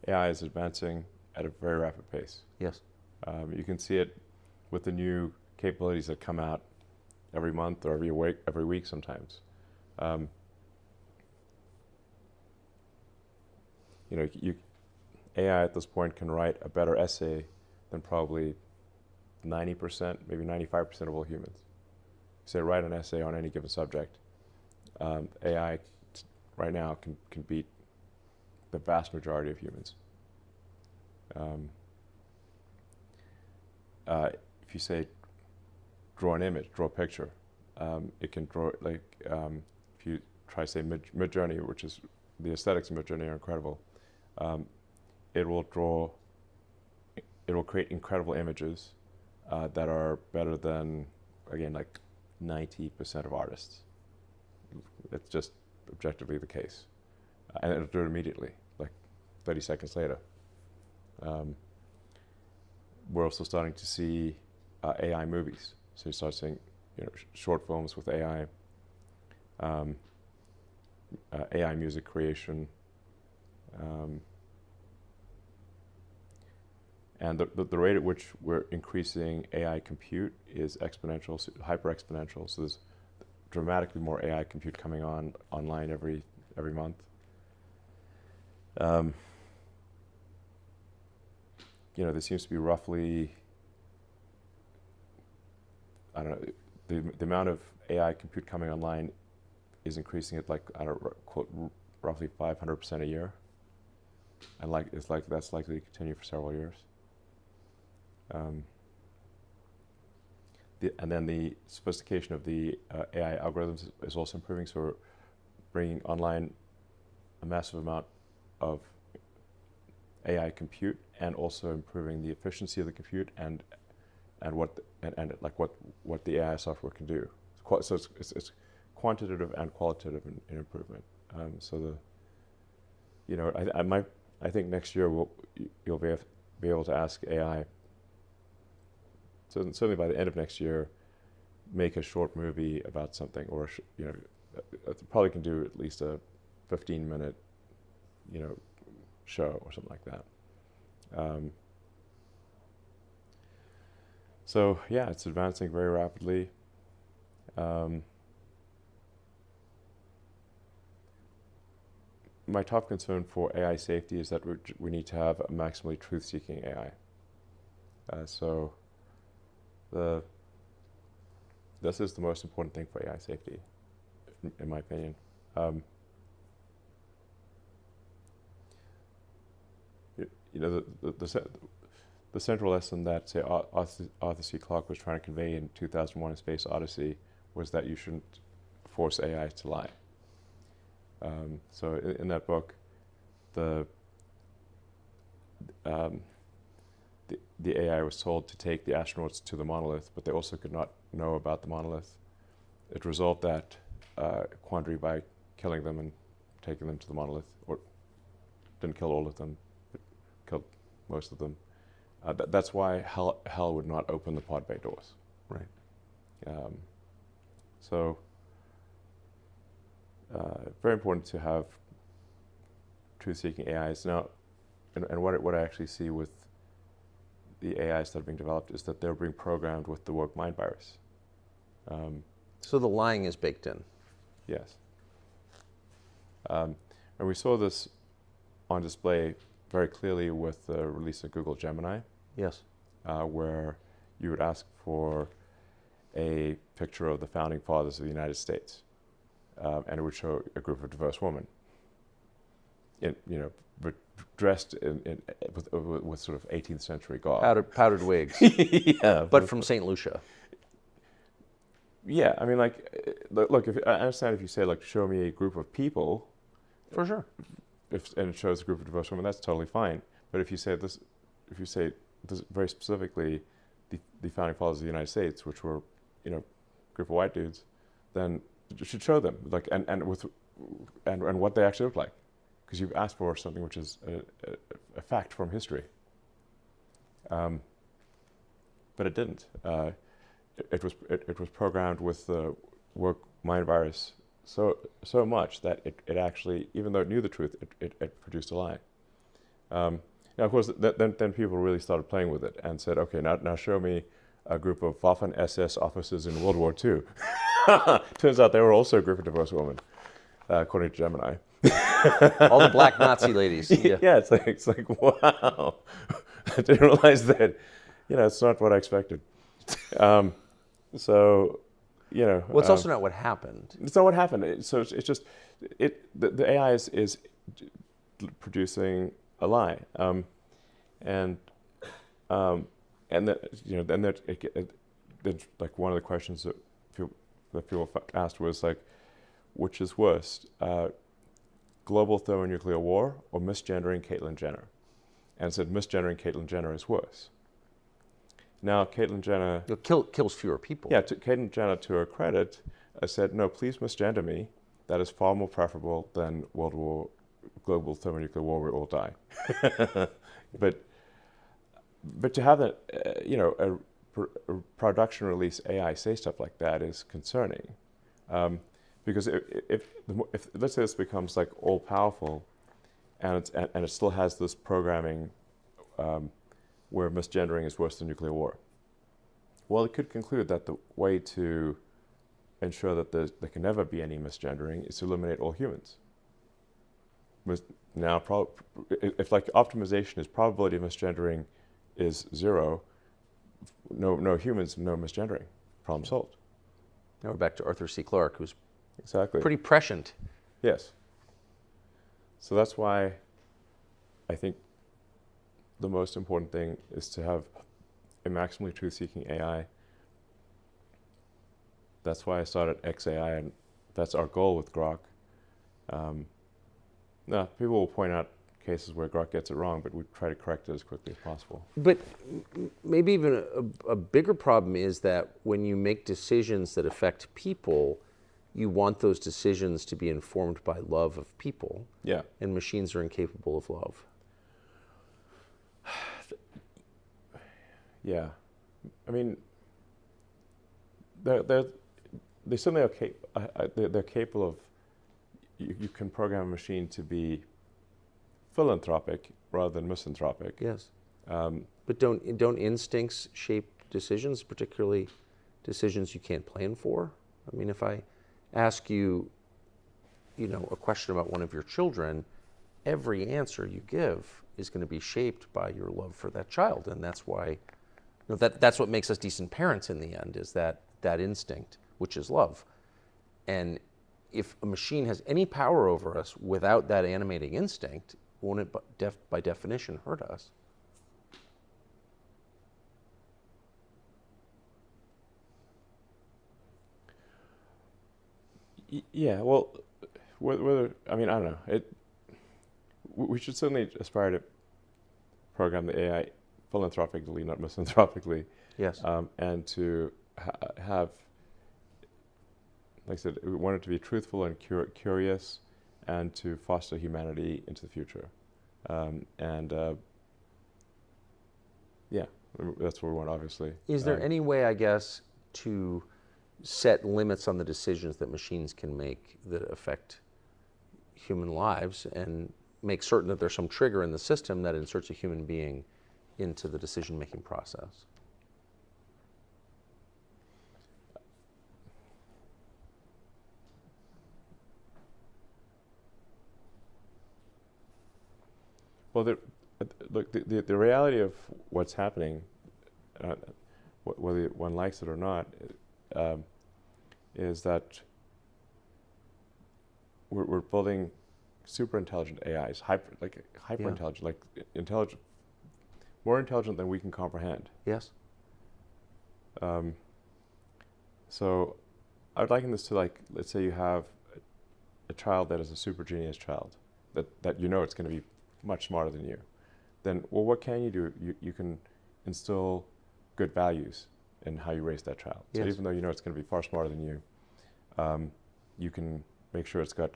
AI is advancing at a very rapid pace. Yes. You can see it with the new capabilities that come out every month or every week sometimes. AI at this point can write a better essay than probably 90%, maybe 95% of all humans. Say write an essay on any given subject. AI right now can beat the vast majority of humans. If you say draw an image, draw a picture, it can draw if you try say Mid-Journey, which is the aesthetics of Mid-Journey are incredible. It will create incredible images that are better than, again, like 90% of artists. It's just objectively the case. And it'll do it immediately, like 30 seconds later. We're also starting to see AI movies. So you start seeing short films with AI, AI music creation, and the rate at which we're increasing AI compute is exponential, hyper exponential. So there's dramatically more AI compute coming online every month. There seems to be roughly, I don't know, the amount of AI compute coming online is increasing at roughly 500% a year, and that's likely to continue for several years. And then the sophistication of the AI algorithms is also improving. So we're bringing online a massive amount of AI compute, and also improving the efficiency of the compute and what the AI software can do. So it's quantitative and qualitative in improvement. I think next year you'll be able to ask AI. So certainly by the end of next year, make a short movie about something, or probably can do at least a 15-minute, show or something like that. So yeah, it's advancing very rapidly. My top concern for AI safety is that we need to have a maximally truth-seeking AI. This is the most important thing for AI safety, in my opinion. The central lesson that, say, Arthur C. Clarke was trying to convey in 2001: A Space Odyssey was that you shouldn't force AI to lie. So in that book, the AI was told to take the astronauts to the monolith, but they also could not know about the monolith. It resolved that quandary by killing them and taking them to the monolith, or didn't kill all of them, but killed most of them. That's why hell would not open the pod bay doors. Right. Very important to have truth-seeking AIs. Now, and what I actually see with the AIs that are being developed is that they're being programmed with the woke mind virus. So the lying is baked in. Yes. And we saw this on display very clearly with the release of Google Gemini. Yes. Where you would ask for a picture of the founding fathers of the United States, and it would show a group of diverse women, dressed with sort of 18th century garb. Powdered wigs. Yeah, but from St. Lucia. Yeah, I mean, look. I understand if you say, show me a group of people. For sure. And it shows a group of diverse women, that's totally fine. But if you say this very specifically, the founding fathers of the United States, which were, a group of white dudes, then you should show them, and what they actually look like. because you've asked for something which is a fact from history. But it didn't. It was programmed with the woke mind virus so much that it actually, even though it knew the truth, it produced a lie. Now, of course, then people really started playing with it and said, okay, now show me a group of Waffen-SS officers in World War II. Turns out they were also a group of divorced women, according to Gemini. All the black Nazi ladies. Yeah. Yeah, it's like wow. I didn't realize that. It's not what I expected. So, Well, it's also not what happened. It's not what happened. So it's just the AI is producing a lie, and then like one of the questions that people asked was like, which is worse, global thermonuclear war or misgendering Caitlyn Jenner? And said misgendering Caitlyn Jenner is worse. Now, Caitlyn Jenner... It kills fewer people. Yeah, Caitlyn Jenner, to her credit, said, no, please misgender me. That is far more preferable than global thermonuclear war, we all die. But to have a production release AI say stuff like that is concerning. Because if let's say this becomes like all powerful, and it still has this programming where misgendering is worse than nuclear war. Well, it could conclude that the way to ensure that there can never be any misgendering is to eliminate all humans. Now, if like optimization is probability of misgendering is 0, no humans, no misgendering. Problem solved. Now we're back to Arthur C. Clarke, who's exactly pretty prescient. Yes. So that's why I think the most important thing is to have a maximally truth-seeking AI. That's why I started XAI, and that's our goal with Grok. Now, people will point out cases where Grok gets it wrong, but we try to correct it as quickly as possible. But maybe even a bigger problem is that when you make decisions that affect people, you want those decisions to be informed by love of people. Yeah. And machines are incapable of love. Yeah. I mean, they certainly are they're capable of, you can program a machine to be philanthropic rather than misanthropic. Yes. But don't instincts shape decisions, particularly decisions you can't plan for? I mean, if I ask you, a question about one of your children, every answer you give is going to be shaped by your love for that child, and that's why, that's what makes us decent parents in the end, is that instinct, which is love. And if a machine has any power over us without that animating instinct, won't it by definition hurt us? Yeah, well, whether I don't know. We should certainly aspire to program the AI philanthropically, not misanthropically. Yes. And to have, like I said, we want it to be truthful and curious, and to foster humanity into the future. Yeah, that's what we want, obviously. Is there any way, I guess, to set limits on the decisions that machines can make that affect human lives, and make certain that there's some trigger in the system that inserts a human being into the decision-making process? Well, the reality of what's happening, whether one likes it or not, is that we're building super intelligent AIs, hyper intelligent, like intelligent, more intelligent than we can comprehend. Yes. So I would liken this to, like, let's say you have a child that is a super genius child, that it's going to be much smarter than you. Then, well, what can you do? You can instill good values in how you raise that child. So even though it's going to be far smarter than you, you can make sure it's got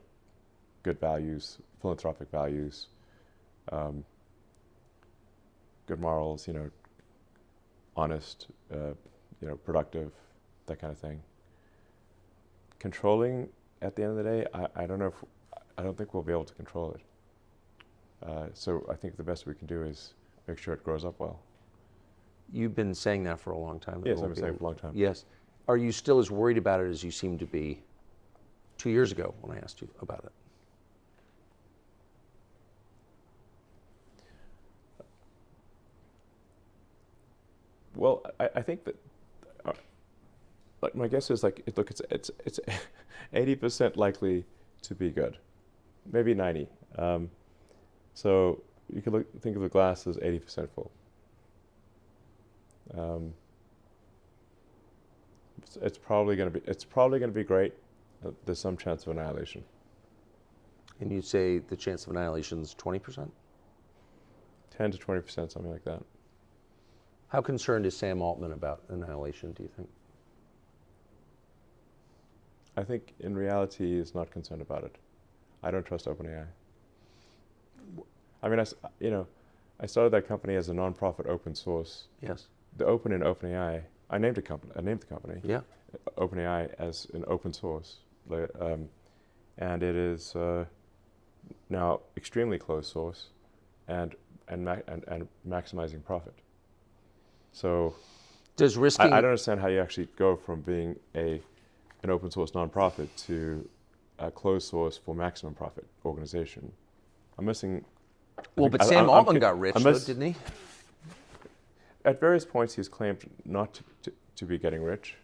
good values, philanthropic values, good morals, honest, productive, that kind of thing. Controlling, at the end of the day, I don't think we'll be able to control it. So I think the best we can do is make sure it grows up well. You've been saying that for a long time. Yes, I've been saying it for a long time. Yes. Are you still as worried about it as you seemed to be 2 years ago when I asked you about it? Well, I think that, like, my guess is, like, it's 80% likely to be good, maybe 90. So you could think of the glass as 80% full. It's probably going to be great. There's some chance of annihilation. And you'd say the chance of annihilation is 20%? 10 to 20%, something like that. How concerned is Sam Altman about annihilation, do you think? I think in reality he's not concerned about it. I don't trust OpenAI. I mean, I started that company as a non-profit open source. Yes. The open in OpenAI, I named the company. Yeah. OpenAI as an open source, and it is now extremely closed source, and maximizing profit. So, does risking? I don't understand how you actually go from being an open source nonprofit to a closed source for maximum profit organization. I'm missing. Well, but Sam Altman got rich, though, didn't he? At various points, he's claimed not to be getting rich,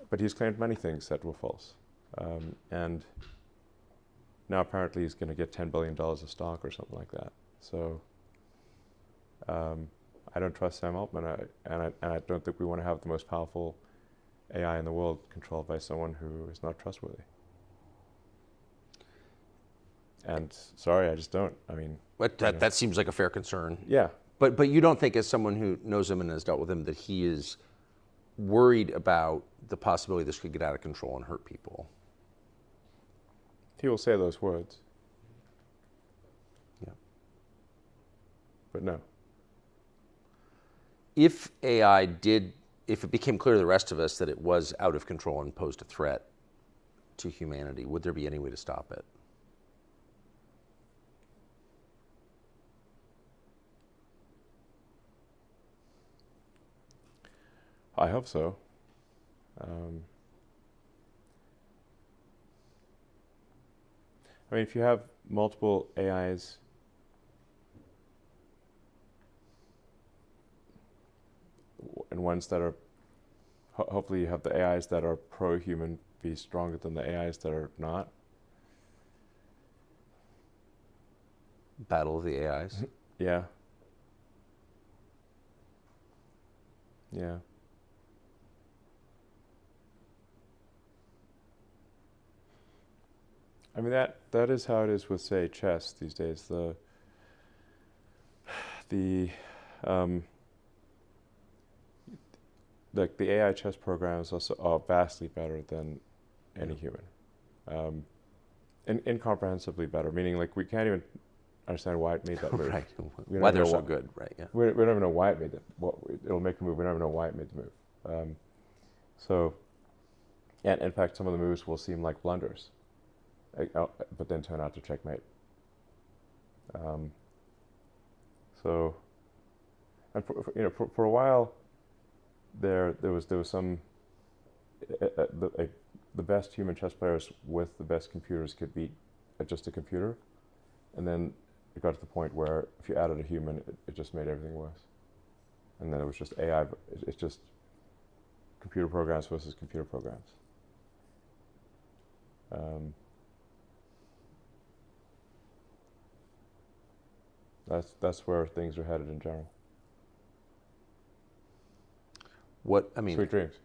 but he's claimed many things that were false. And now apparently he's going to get $10 billion of stock or something like that. So I don't trust Sam Altman, and I don't think we want to have the most powerful AI in the world controlled by someone who is not trustworthy. And sorry, I just don't. I mean, But that seems like a fair concern. yeah. But you don't think, as someone who knows him and has dealt with him, that he is worried about the possibility this could get out of control and hurt people? He will say those words. Yeah. But no. If it became clear to the rest of us that it was out of control and posed a threat to humanity, would there be any way to stop it? I hope so. I mean, if you have multiple AIs, and ones that are, hopefully you have the AIs that are pro-human be stronger than the AIs that are not. Battle of the AIs? Yeah. Yeah. I mean, that is how it is with, say, chess these days. The AI chess programs also are vastly better than any human, incomprehensibly better. Meaning, like, we can't even understand why it made that move. Right. Why they're so good, right? Yeah. We don't even know why it made that. It'll make a move. We don't even know why it made the move. And in fact, some of the moves will seem like blunders, but then turn out to checkmate. And for a while, there was some the best human chess players with the best computers could beat just a computer, and then it got to the point where if you added a human, it just made everything worse. And then it was just AI. It's just computer programs versus computer programs. That's where things are headed in general. Sweet dreams.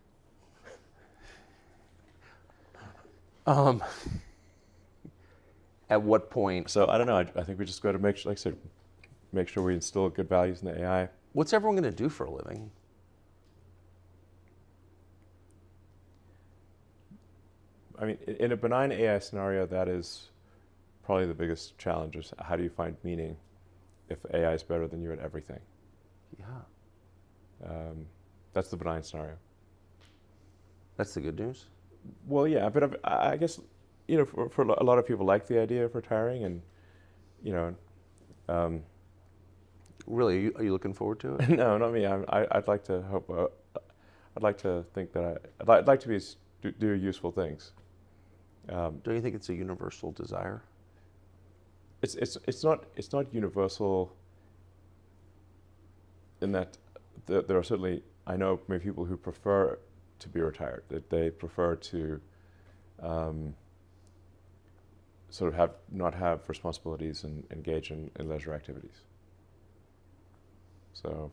At what point? So I don't know. I think we just got to make sure we instill good values in the AI. What's everyone going to do for a living? I mean, in a benign AI scenario, that is probably the biggest challenge is how do you find meaning if AI is better than you at everything? Yeah. That's the benign scenario. That's the good news. Well, yeah, but I guess, for a lot of people like the idea of retiring, and, Really, are you looking forward to it? no, not me. I'd like to hope. I'd like to think that I'd like to do useful things. Don't you think it's a universal desire? It's not universal. In that there are certainly, I know many people who prefer to be retired. That they prefer to sort of not have responsibilities and engage in leisure activities. So,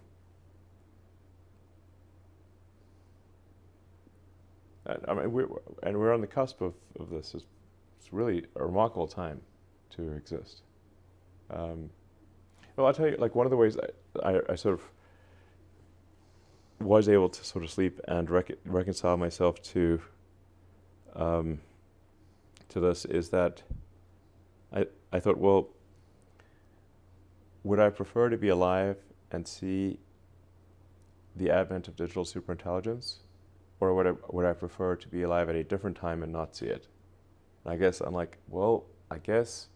I mean, we're on the cusp of this. It's really a remarkable time to exist. Well, I'll tell you, like, one of the ways I sort of was able to sort of sleep and reconcile myself to this is that I thought, well, would I prefer to be alive and see the advent of digital superintelligence, or would I prefer to be alive at a different time and not see it? And I guess I'm like, well, I guess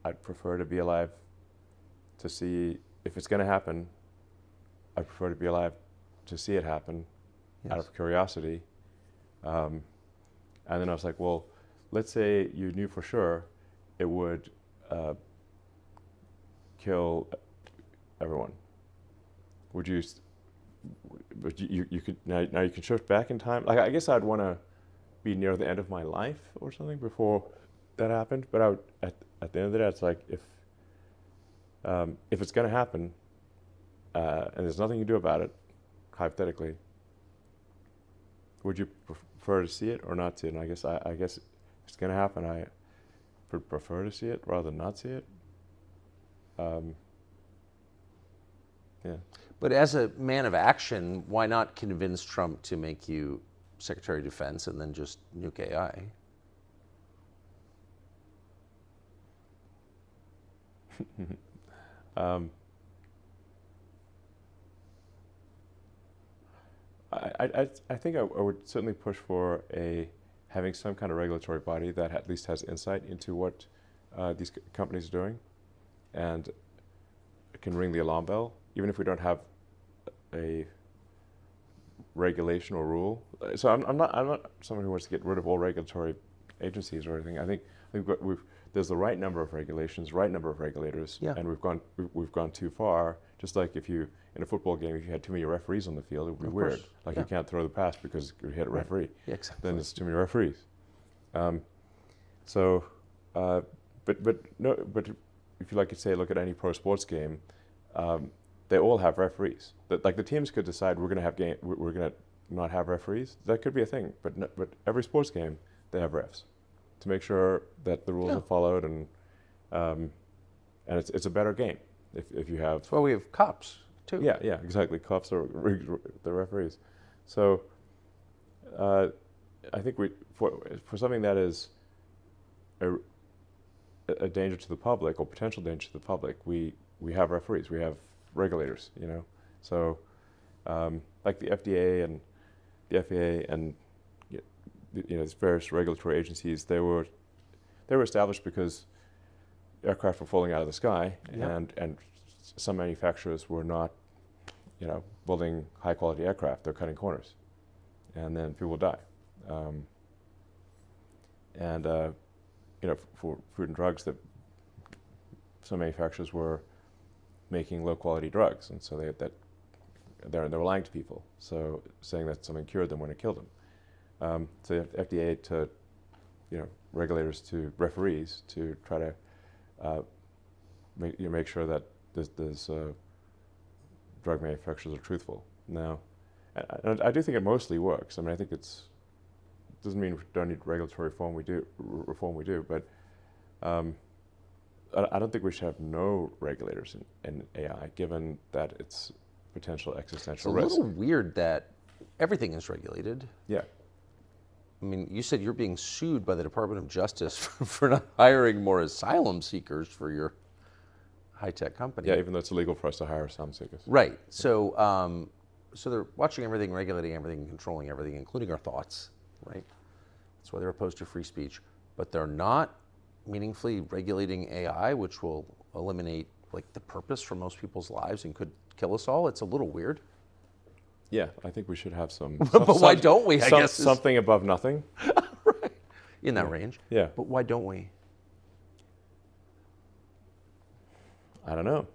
I'd prefer to be alive to see if it's going to happen. I prefer to be alive to see it happen, Yes. out of curiosity. And then I was like, well, let's say you knew for sure it would kill everyone. Would you? But you could now you can shift back in time. Like, I guess I'd want to be near the end of my life or something before that happened. But I would, at the end of the day, it's like if it's going to happen and there's nothing you can do about it, hypothetically, would you prefer to see it or not see it? And I guess if it's going to happen, I would prefer to see it rather than not see it. Yeah. But as a man of action, why not convince Trump to make you Secretary of Defense and then just nuke AI? I think I would certainly push for having some kind of regulatory body that at least has insight into what these companies are doing, and can ring the alarm bell, even if we don't have a regulation or rule. So I'm not someone who wants to get rid of all regulatory agencies or anything. I think there's the right number of regulations, right number of regulators, Yeah. and we've gone too far. Just like if you, in a football game, if you had too many referees on the field, it would be Of weird. course. Like, Yeah. you can't throw the pass because you hit a referee. Yeah, exactly. Then it's too many referees. But if you like to say, look at any pro sports game, they all have referees. Like, the teams could decide we're going to not have referees. That could be a thing. But every sports game, they have refs to make sure that the rules Yeah. are followed, and it's a better game if you have. That's why we have cops, too. Yeah, exactly. Cops are the referees. So I think for something that is a danger to the public, or potential danger to the public, we have referees, we have regulators, So like the FDA and the FAA and these various regulatory agencies, they were established because aircraft were falling out of the sky, Yep. and some manufacturers were not, building high quality aircraft. They're cutting corners, and then people die. For food and drugs, that some manufacturers were making low quality drugs, and so they were lying to people, so saying that something cured them when it killed them. So you have FDA to, regulators to referees to try to make sure that there's drug manufacturers are truthful. Now, I do think it mostly works. I mean, I think doesn't mean we don't need regulatory reform. We do, but I don't think we should have no regulators in AI, given that it's potential It's a existential risk. little weird that everything is regulated. Yeah. I mean, you said you're being sued by the Department of Justice for not hiring more asylum seekers for your high-tech company. Yeah, even though it's illegal for us to hire asylum seekers. Right. So, so they're watching everything, regulating everything, controlling everything, including our thoughts, right? That's why they're opposed to free speech. But they're not meaningfully regulating AI, which will eliminate like the purpose for most people's lives and could kill us all. It's a little weird. Yeah, I think we should have some. But why don't we? I guess something above nothing. right. In that range. Yeah. But why don't we? I don't know.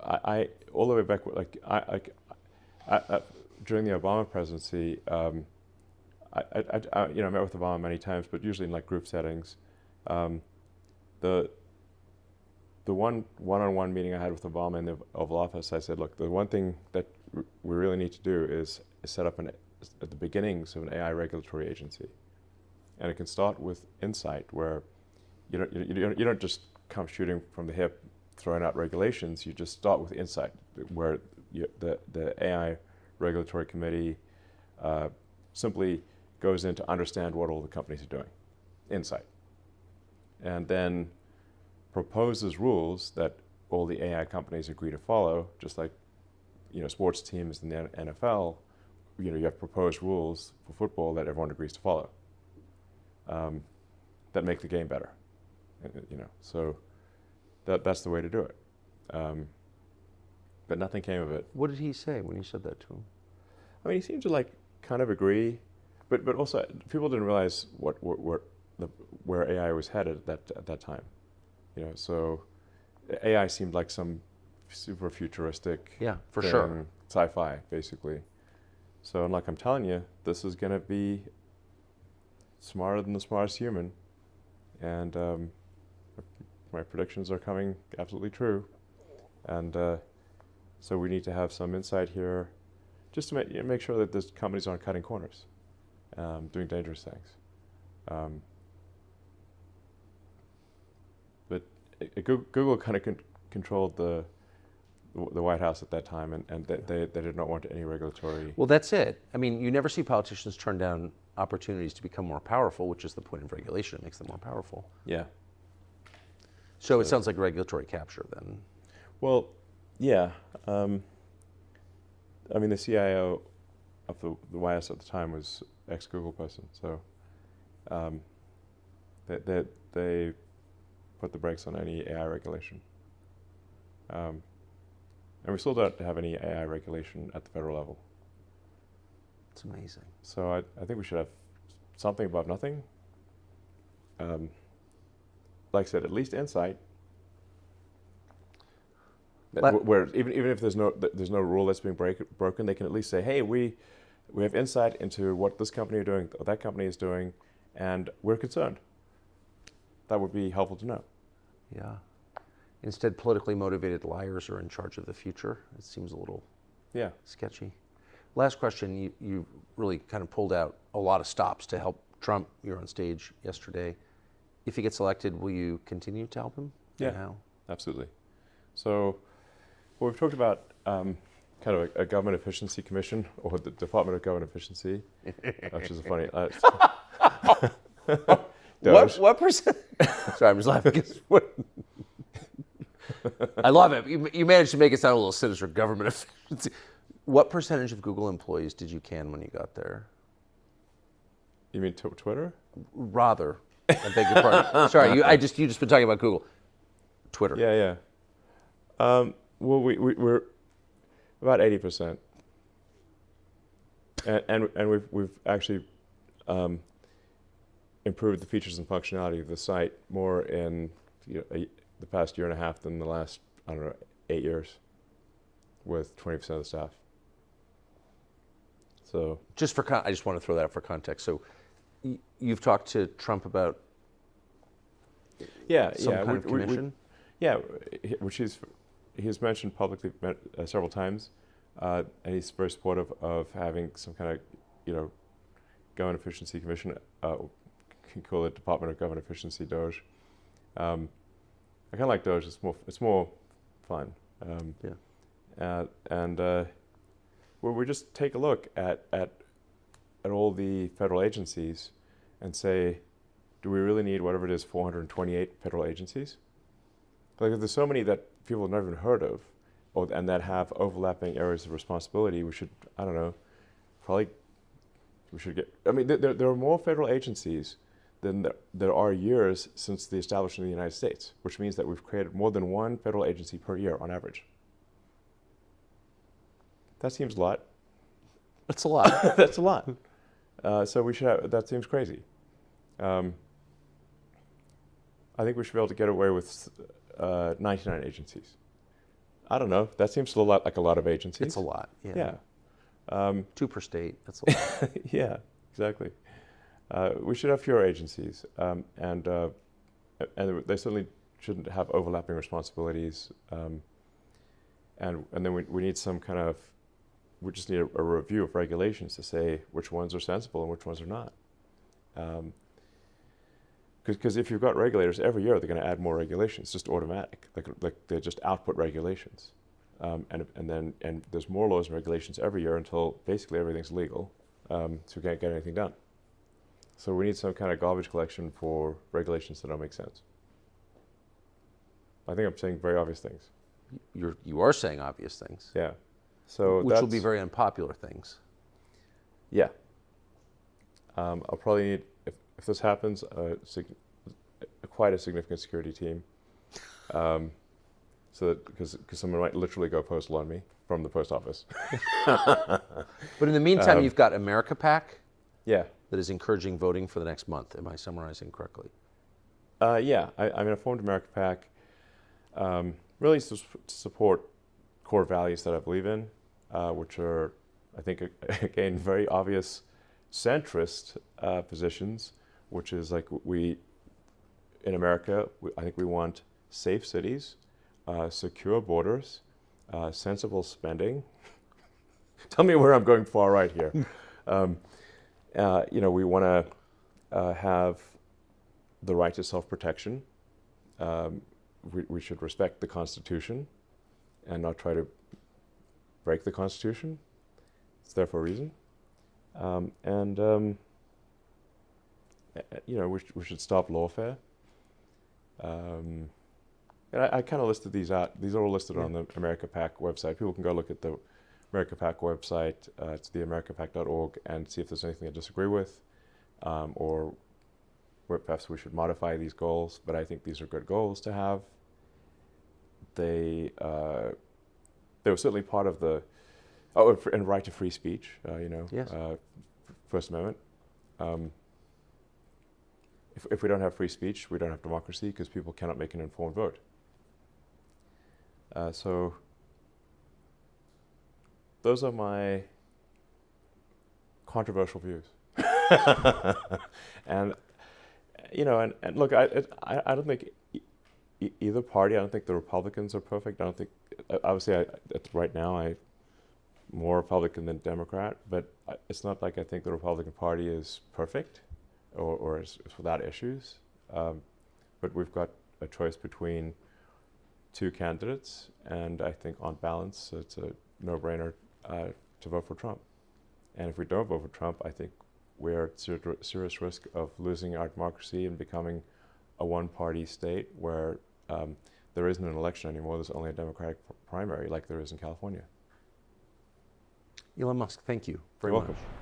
I all the way back, like I during the Obama presidency, I met with Obama many times, but usually in like group settings. The one-on-one meeting I had with Obama in the Oval Office, I said, look, the one thing that we really need to do is set up at the beginnings of an AI regulatory agency, and it can start with insight, where you don't just come shooting from the hip, throwing out regulations. You just start with insight, where the AI regulatory committee simply goes in to understand what all the companies are doing, insight, and then proposes rules that all the AI companies agree to follow, just like sports teams in the NFL. You have proposed rules for football that everyone agrees to follow, that make the game better. So that's the way to do it. But nothing came of it. What did he say when you said that to him? I mean, he seemed to like kind of agree, but also people didn't realize where AI was headed at that time. So AI seemed like some super futuristic for thing, sure, sci-fi basically. So I'm telling you, this is going to be smarter than the smartest human, and my predictions are coming absolutely true. And so we need to have some insight here, just to make sure that these companies aren't cutting corners, doing dangerous things. But Google kind of controlled the White House at that time, and they did not want any regulatory. Well, that's it. I mean, you never see politicians turn down opportunities to become more powerful, which is the point of regulation. It makes them more powerful. Yeah. So it sounds like regulatory capture then. Well, yeah. I mean, the CIO of the White House at the time was ex-Google person, so they put the brakes on any AI regulation. And we still don't have any AI regulation at the federal level. It's amazing. So I think we should have something above nothing. Like I said, at least insight. Where even if there's no rule that's being broken, they can at least say, hey, we have insight into what this company is doing, or that company is doing, and we're concerned. That would be helpful to know. Yeah. Instead, politically motivated liars are in charge of the future. It seems a little sketchy. Last question, you really kind of pulled out a lot of stops to help Trump. You were on stage yesterday. If he gets elected, will you continue to help him? Yeah, and how? Absolutely. So we've talked about kind of a government efficiency commission, or the Department of Government Efficiency, which is a funny... What percent? Sorry, I'm just laughing. I love it. You managed to make it sound a little sinister. Government efficiency. What percentage of Google employees did you can when you got there? You mean Twitter? Rather, I beg your pardon. Sorry, you just been talking about Google. Twitter. Yeah. Well, we're about 80%, and we've actually improved the features and functionality of the site more in the past year and a half than the last 8 years, with 20% of the staff. So I just want to throw that out for context. So you've talked to Trump about some kind of commission? Which he's mentioned publicly several times, and he's very supportive of having some kind of government efficiency commission. Can call it Department of Government Efficiency, Doge. I kind of like Doge. It's more fun. where we just take a look at all the federal agencies and say, do we really need whatever it is, 428 federal agencies? Like, if there's so many that people have never even heard of, and that have overlapping areas of responsibility, we should, I don't know, probably we should get, I mean, there are more federal agencies than there are years since the establishment of the United States, which means that we've created more than one federal agency per year on average. That seems a lot. That's a lot. That's a lot. So we should have, that seems crazy. I think we should be able to get away with 99 agencies. I don't know. That seems a lot like a lot of agencies. It's a lot. Yeah. 2 per state. That's a lot. Yeah, exactly. We should have fewer agencies, and they certainly shouldn't have overlapping responsibilities. And then we need some kind of, we just need a review of regulations to say which ones are sensible and which ones are not. Because if you've got regulators every year, they're going to add more regulations, just automatic. Like they just output regulations, and there's more laws and regulations every year until basically everything's legal, so we can't get anything done. So we need some kind of garbage collection for regulations that don't make sense. I think I'm saying very obvious things. You are saying obvious things. Yeah. So which will be very unpopular things. Yeah. I'll probably need, if this happens, quite a significant security team. So that, because someone might literally go postal on me from the post office. But in the meantime, you've got America PAC. Yeah. That is encouraging voting for the next month. Am I summarizing correctly? Yeah. I mean, I formed America PAC really to support core values that I believe in, which are, I think, again, very obvious centrist positions, which is like in America, I think we want safe cities, secure borders, sensible spending. Tell me where I'm going far right here. We want to have the right to self-protection. We should respect the Constitution and not try to break the Constitution. It's there for a reason. We should stop lawfare. And I kind of listed these out. These are all listed on the America PAC website. People can go look at the America PAC website. It's theamericapac.org, and see if there's anything I disagree with, or where perhaps we should modify these goals. But I think these are good goals to have. They were certainly part of the and right to free speech. Yes. First Amendment. If we don't have free speech, we don't have democracy, because people cannot make an informed vote. So those are my controversial views. And look, I don't think either party. I don't think the Republicans are perfect. I don't think, obviously, right now I'm more Republican than Democrat, but it's not like I think the Republican Party is perfect or is without issues. But we've got a choice between 2 candidates, and I think on balance, it's a no-brainer to vote for Trump. And if we don't vote for Trump, I think we're at serious risk of losing our democracy and becoming a one-party state where there isn't an election anymore. There's only a Democratic primary, like there is in California. Elon Musk, thank you very You're much. welcome.